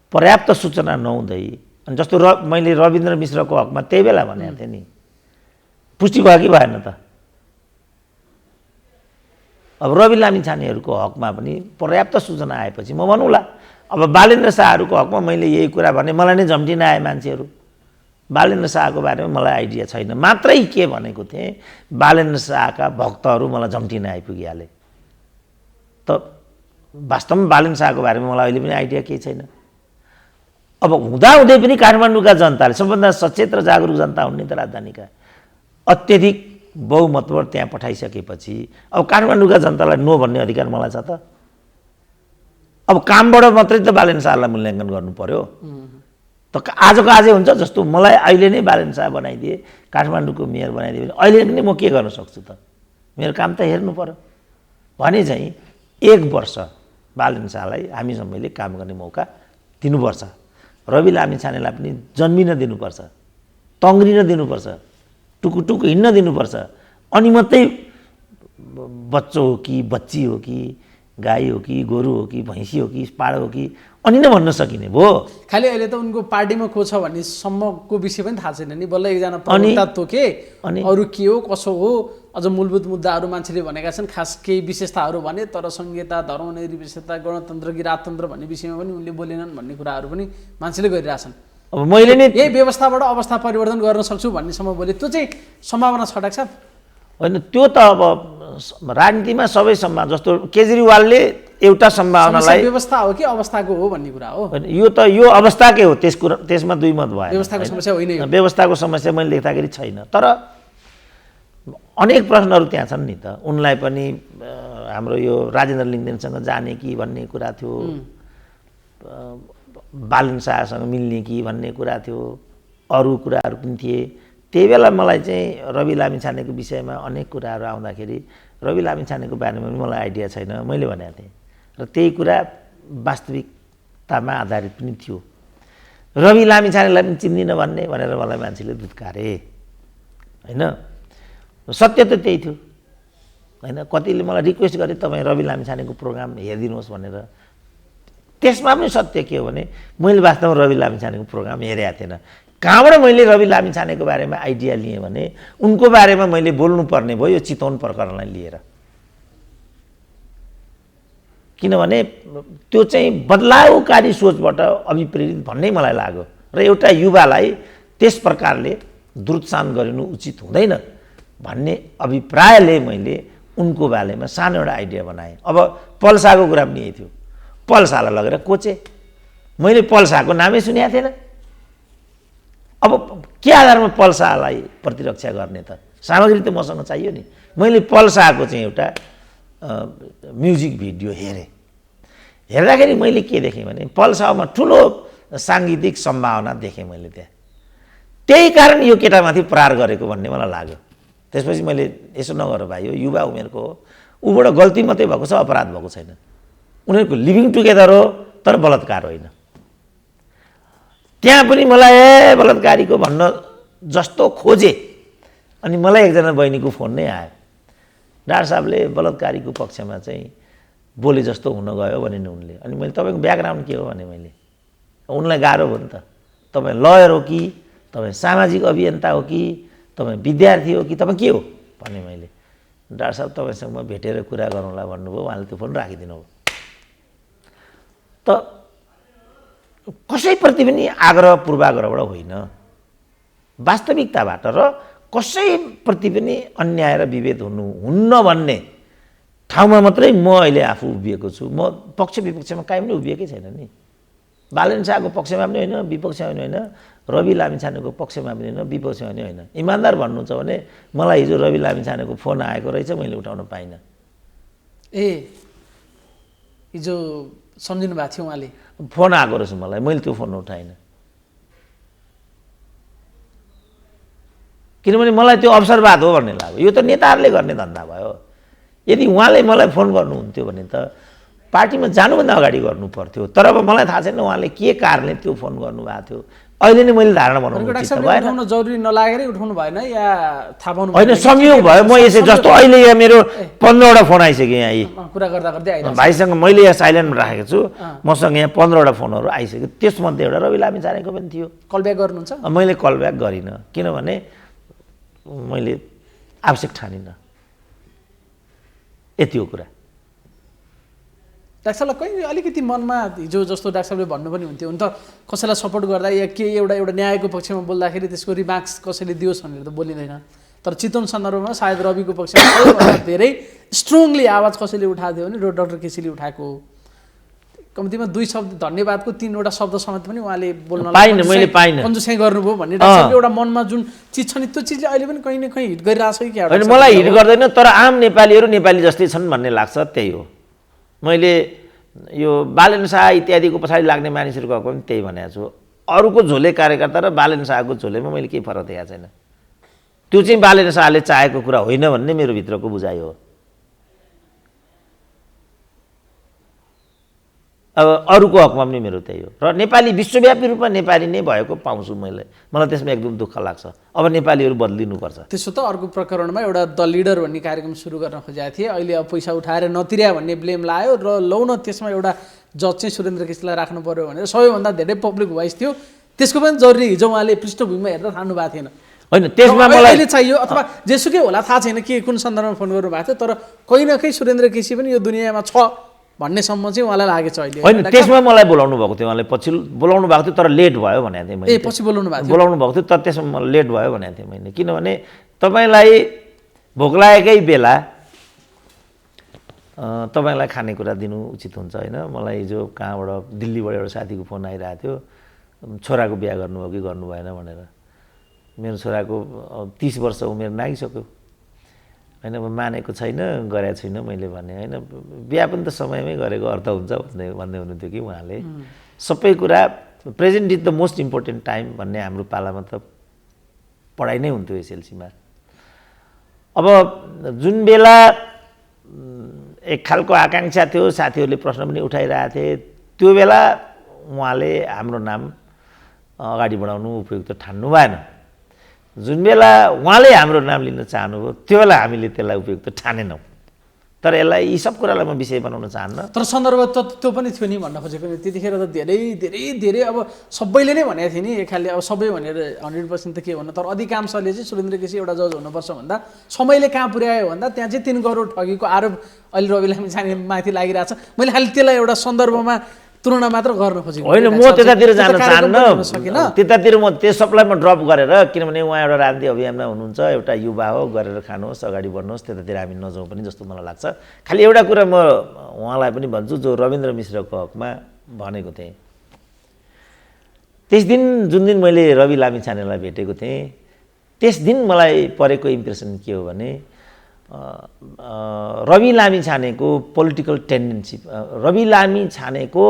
पर्याप्त सूचना नहुँदै अनि जस्तो मैले रविन्द्र मिश्रको हकमा त्यही बेला भनेको थिएँ नि, पुष्टि भयो कि भएन त? अब रवि लामिछानेहरूको हकमा पनि पर्याप्त सूचना आएपछि म भनौँला। अब बालेन्द्र शाहहरूको हकमा मैले यही कुरा भने मलाई नै झम्टिन आए मान्छेहरू। बालेन्द्र शाहको बारेमा मलाई आइडिया छैन मात्रै के भनेको थिएँ, बालेन्द्र शाहका भक्तहरू मलाई झम्टिन आइपुगिहाले। त वास्तवमा बालेन्द्र शाहको बारेमा मलाई अहिले पनि आइडिया केही छैन। अब हुँदाहुँदै पनि काठमाडौँका जनताले, सबभन्दा सचेत र जागरुक जनता हुन् नि त राजधानीका, अत्यधिक बहुमतबाट त्यहाँ पठाइसकेपछि अब काठमाडौँका जनतालाई नो भन्ने अधिकार मलाई छ त? अब कामबाट मात्रै त बालेन्द्र शाहलाई मूल्याङ्कन गर्नु पर्यो त? आजको आजै हुन्छ। जस्तो मलाई अहिले नै बालेन्द्र शाह बनाइदिए, काठमाडौँको मेयर बनाइदिए भने अहिले पनि म के गर्न सक्छु त? मेरो काम त हेर्नु पर्यो भने चाहिँ 1 वर्ष बालेन्द्र शाहलाई हामी सबैले काम गर्ने मौका दिनुपर्छ। रवि लामिछानेलाई पनि जन्मिन दिनुपर्छ, तङ्ग्रिन दिनुपर्छ, टुकुटुक हिँड्न दिनुपर्छ, अनि मात्रै बच्चो हो कि बच्ची हो कि गाई हो कि गोरु हो कि भैँसी हो कि पाडो हो कि अनि नै भन्न सकिने भयो। खालि अहिले त उनको पार्टीमा को छ भन्ने सम्मको विषय पनि थाहा छैन नि, बल्ल एकजना प्रवक्ता तोके, अरू के हो कसो हो, अझ मूलभूत मुद्दाहरू मान्छेले भनेका छन्, खास केही विशेषताहरू भने, तर संहिता, धर्मनिरपेक्षता, गणतन्त्र कि राजतन्त्र भन्ने विषयमा पनि उनले बोलेनन् भन्ने कुराहरू पनि मान्छेले गरिरहेछन्। अब मैले नै यही व्यवस्थाबाट अवस्था परिवर्तन गर्न सक्छु भन्नेसम्म बोले, त्यो चाहिँ सम्भावना छ डाक्टर साहब? होइन त्यो त अब राजनीतिमा सबै सम्भावना, जस्तो केजरीवालले एउटा सम्भावनालाई व्यवस्था हो कि अवस्थाको हो भन्ने कुरा हो। यो त यो अवस्थाकै हो, त्यसमा दुई मत भयो। व्यवस्थाको समस्या होइन, व्यवस्थाको समस्या मैले लेख्दाखेरि छैन, तर अनेक प्रश्नहरू त्यहाँ छन् नि त। उनलाई पनि हाम्रो यो राजेन्द्र लिङ्गदेनसँग जाने कि भन्ने कुरा थियो, बालेन्द्र शाहसँग मिल्ने कि भन्ने कुरा थियो, अरू कुराहरू पनि थिए। त्यही बेला मलाई चाहिँ रवि लामिछानेको विषयमा अनेक कुराहरू आउँदाखेरि रवि लामिछानेको बारेमा पनि मलाई आइडिया छैन, मैले भनेको थिएँ। र त्यही कुरा वास्तविकतामा आधारित पनि थियो। रवि लामिछानेलाई पनि चिन्दिनँ भनेर मलाई मान्छेले दुत्कारे, होइन? सत्य त त्यही थियो, होइन? कतिले मलाई रिक्वेस्ट गरे तपाईँ रवि लामिछानेको प्रोग्राम हेरिदिनुहोस् भनेर। त्यसमा पनि सत्य के हो भने मैले वास्तवमा रवि लामिछानेको प्रोग्राम हेरेको थिएन। कहाँबाट मैले रवि लामिछानेको बारेमा आइडिया लिएँ भने उनको बारेमा मैले बोल्नुपर्ने भयो यो चितवन प्रकरणलाई लिएर, किनभने त्यो चाहिँ बदलावकारी सोचबाट अभिप्रेरित भन्ने मलाई लाग्यो। र एउटा युवालाई त्यस प्रकारले दुरुत्सान गरिनु उचित हुँदैन भन्ने अभिप्रायले मैले उनको बारेमा सानो एउटा आइडिया बनाएँ। अब पल्साको कुरा पनि यही थियो, पल्सालाई लगेर कोचे। मैले पल्साको नामै सुनेको थिएन। अब के आधारमा पल्सालाई प्रतिरक्षा गर्ने त? सामग्री त मसँग चाहियो नि। मैले पल्साको चाहिँ एउटा म्युजिक भिडियो हेरेँ। हेर्दाखेरि मैले के देखेँ भने पल्सामा ठुलो साङ्गीतिक सम्भावना देखेँ मैले त्यहाँ। त्यही कारण यो केटामाथि प्रहार गरेको भन्ने मलाई लाग्यो। त्यसपछि मैले यसो नगर भाइ, यो युवा उमेरको हो, ऊबाट गल्ती मात्रै भएको छ, अपराध भएको छैन। उनीहरूको लिभिङ टुगेदर हो, तर बलात्कार होइन। त्यहाँ पनि मलाई बलात्कारीको भन्न जस्तो खोजे। अनि मलाई एकजना बहिनीको फोन नै आयो, डाक्टर साहबले बलात्कारीको पक्षमा चाहिँ बोले जस्तो हुन गयो भने उनले। अनि मैले तपाईँको ब्याकग्राउन्ड के हो भने मैले उनलाई गाह्रो भयो नि त, तपाईँ लयर हो कि, तपाईँ सामाजिक अभियन्ता हो कि, तपाईँ विद्यार्थी हो कि, तपाईँ के हो भने मैले। डाक्टर साहब तपाईँसँग म भेटेर कुरा गरौँला भन्नुभयो, उहाँले त्यो फोन राखिदिनु भयो। त कसैप्रति पनि आग्रह पूर्वाग्रहबाट होइन, वास्तविकताबाट र कसैप्रति पनि अन्याय र विभेद हुन्न भन्ने ठाउँमा मात्रै म अहिले आफू उभिएको छु। म पक्ष विपक्षमा काहीँ पनि उभिएकै छैन नि। बालेन शाहको पक्षमा पनि होइन, विपक्षमा पनि होइन, रवि लामिछानेको पक्षमा पनि होइन, विपक्षमा पनि होइन। इमान्दार भन्नुहुन्छ भने मलाई हिजो रवि लामिछानेको फोन आएको रहेछ, मैले उठाउन पाइनँ। हिजो सम्झिनु भएको थियो उहाँले? फोन आएको रहेछ मलाई, मैले त्यो फोन उठाइनँ। किनभने मलाई त्यो अवसरवाद हो भन्ने लाग्यो। यो त नेताहरूले गर्ने धन्दा भयो। यदि उहाँले मलाई फोन गर्नुहुन्थ्यो भने त पार्टीमा जानुभन्दा अगाडि गर्नु पर्थ्यो। तर अब मलाई थाहा छैन उहाँले के कारणले त्यो फोन गर्नुभएको थियो। अहिले नै मैले धारणा बनाउनु उचित भएन। उठाउन जरुरी नलागेरै उठाउनु भएन या थाहा पाउनु होइन, संयोग भयो। म यसै जस्तो अहिले यहाँ मेरो 15वटा फोन आइसक्यो। यहाँ कुरा गर्दा गर्दै आइरहेको भाइसँग मैले यहाँ साइलेन्टमा राखेको छु। मसँग यहाँ 15वटा फोनहरू आइसक्यो। त्यसमध्ये एउटा रवि लामिछानेको पनि थियो। कल ब्याक गर्नुहुन्छ? मैले कल ब्याक गरिनँ, किनभने मैले आवश्यक ठानिनँ। यति हो कुरा। डाक्टर साहबलाई कहिले अलिकति मनमा हिजो जस्तो डाक्टर साहबले भन्नु पनि हुन्थ्यो हुन त कसैलाई सपोर्ट गर्दा या के एउटा न्यायको पक्षमा बोल्दाखेरि त्यसको रिमार्क्स कसैले दियोस् भनेर त बोलिँदैन। तर चितवन सन्दर्भमा सायद रविको पक्षमा सबैभन्दा धेरै स्ट्रङली आवाज कसैले उठाएको थियो भने डाक्टर केसीले उठाएको। कम्तीमा 2 शब्द धन्यवादको 3वटा शब्द समेत पनि उहाँले बोल्न मैले पाइनँ। कन्जुसाइ गर्नुभयो भन्ने डाक्टर साहबले एउटा मनमा जुन चिज छ नि त्यो चिजले अहिले पनि कहीँ न कहीँ हिट गरिरहेछ कि क्या? होइन, मलाई हिट गर्दैन, तर आम नेपालीहरू नेपाली जस्तै छन् भन्ने लाग्छ। त्यही हो। मैले यो बालेन शाह इत्यादिको पछाडि लाग्ने मानिसहरूको पनि त्यही भनेको छु। अरूको झोले कार्यकर्ता र बालेन शाहको झोलेमा मैले केही फरक देखाएको छैन। त्यो चाहिँ बालेन शाहले चाहेको कुरा होइन भन्ने मेरो भित्रको बुझाइ हो। अब अरूको हकमा पनि मेरो त्यही हो। र नेपाली विश्वव्यापी रूपमा नेपाली नै भएको पाउँछु मैले। मलाई त्यसमा एकदम दुःख लाग्छ। अब नेपालीहरू बदलिनुपर्छ। त्यसो त अर्को प्रकरणमा एउटा द लिडर भन्ने कार्यक्रम सुरु गर्न खोजेका थिए। अहिले अब पैसा उठाएर नतिर्या भन्ने ब्लेम लायो र लौ न त्यसमा एउटा जज चाहिँ सुरेन्द्र केसीलाई राख्नु पर्यो भनेर सबैभन्दा धेरै पब्लिक भोइस थियो। त्यसको पनि जरुरी हिजो उहाँले पृष्ठभूमिमा हेर्दा थाल्नु भएको थिएन। होइन, त्यसमा मलाई अहिले चाहियो अथवा जेसुकै होला थाहा छैन के कुन सन्दर्भमा फोन गर्नु भएको थियो। तर कहीँ न कहीँ सुरेन्द्र केसी पनि यो दुनियाँमा छ भन्नेसम्म चाहिँ उहाँलाई लागेछ अहिले। होइन, त्यसमा मलाई बोलाउनु भएको थियो। उहाँले पछि बोलाउनु भएको थियो तर लेट भयो भनेको थिएँ मैले। पछि बोलाउनु भएको थियो तर त्यसमा मलाई लेट भयो भनेको थिएँ मैले। किनभने तपाईँलाई भोक लागेकै बेला तपाईँलाई खानेकुरा दिनु उचित हुन्छ होइन। मलाई हिजो कहाँबाट दिल्लीबाट एउटा साथीको फोन आइरहेको थियो, छोराको बिहा गर्नुभयो कि गर्नु भएन भनेर। मेरो छोराको 30 वर्ष उमेर नागिसक्यो होइन। अब मानेको छैन, गरेको छुइनँ मैले भने होइन। बिहा पनि त समयमै गरेको अर्थ हुन्छ भन्दै हुनुहुन्थ्यो कि उहाँले। सबै कुरा present is the most important time भन्ने हाम्रो पालामा त पढाइ नै हुन्थ्यो एसएलसीमा। अब जुन बेला एक खालको आकाङ्क्षा थियो, साथीहरूले प्रश्न पनि उठाइरहेको थिए, त्यो बेला उहाँले हाम्रो नाम अगाडि बढाउनु उपयुक्त ठान्नु भएन। जुन बेला उहाँले हाम्रो नाम लिन चाहनुभयो त्यो बेला हामीले त्यसलाई उपयुक्त ठानेनौँ। तर यसलाई यी सब कुरालाई म विषय बनाउन चाहन्न। तर सन्दर्भ त त्यो पनि थियो नि भन्न खोजेको नि। त्यतिखेर त धेरै धेरै धेरै अब सबैले नै भनेको थियो नि एक खालले। अब सबै भनेर 100% त के भन्नु, तर अधिकांशले चाहिँ सुरेन्द्र केसी एउटा जज हुनुपर्छ भन्दा समयले कहाँ पुर्यायो भन्दा त्यहाँ चाहिँ 3 करोड ठगीको आरोप अहिले रवि लामिछाने माथि लागिरहेछ। मैले खालि त्यसलाई एउटा सन्दर्भमा तुलना मात्र गर्न खोजेको होइन। म त्यतातिर जान चाहन्न। त्यतातिर म त्यस सबलाई म ड्रप गरेर, किनभने उहाँ एउटा राजनीति अभियानमा हुनुहुन्छ, एउटा युवा हो, गरेर खानुहोस्, अगाडि बढ्नुहोस्, त्यतातिर हामी नजाउँ पनि जस्तो मलाई लाग्छ। खालि एउटा कुरा म उहाँलाई पनि भन्छु जो रविन्द्र मिश्रको हकमा भनेको थिएँ। त्यस दिन जुन दिन मैले रवि लामिछानेलाई भेटेको थिएँ त्यस दिन मलाई परेको इम्प्रेसन के हो भने रवि लामिछानेको पोलिटिकल टेन्डेन्सी, रवि लामिछानेको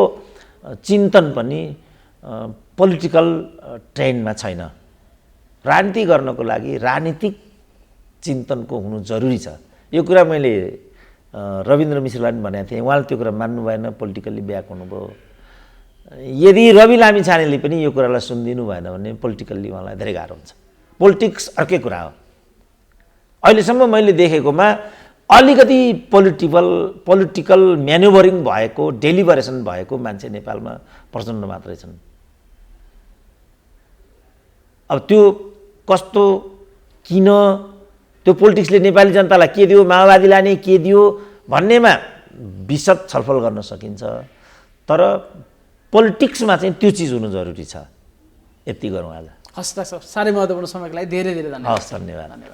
चिन्तन पनि पोलिटिकल ट्रेन्डमा छैन। राजनीति गर्नको लागि राजनीतिक चिन्तनको हुनु जरुरी छ। यो कुरा मैले रविन्द्र मिश्रलाई पनि भनेको थिएँ। उहाँले त्यो कुरा मान्नु भएन, पोलिटिकल्ली ब्याक हुनुभयो। यदि रवि लामिछानेले पनि यो कुरालाई सुनिदिनु भएन भने पोलिटिकल्ली उहाँलाई धेरै गाह्रो हुन्छ। पोलिटिक्स अर्कै कुरा हो। अहिलेसम्म मैले देखेकोमा अलिकति पोलिटिकल म्यानुभरिङ भएको, डेलिभरेसन भएको मान्छे नेपालमा प्रचण्ड मात्रै छन्। अब त्यो कस्तो, किन, त्यो पोलिटिक्सले नेपाली जनतालाई के दियो, माओवादीलाई नै के दियो भन्नेमा विशद छलफल गर्न सकिन्छ। तर पोलिटिक्समा चाहिँ त्यो चिज हुनु जरुरी छ। यति गरौँ आज। हस् डाक्टर साह्रै महत्त्वपूर्ण समयको लागि धेरै धेरै धन्यवाद। हस्, धन्यवाद।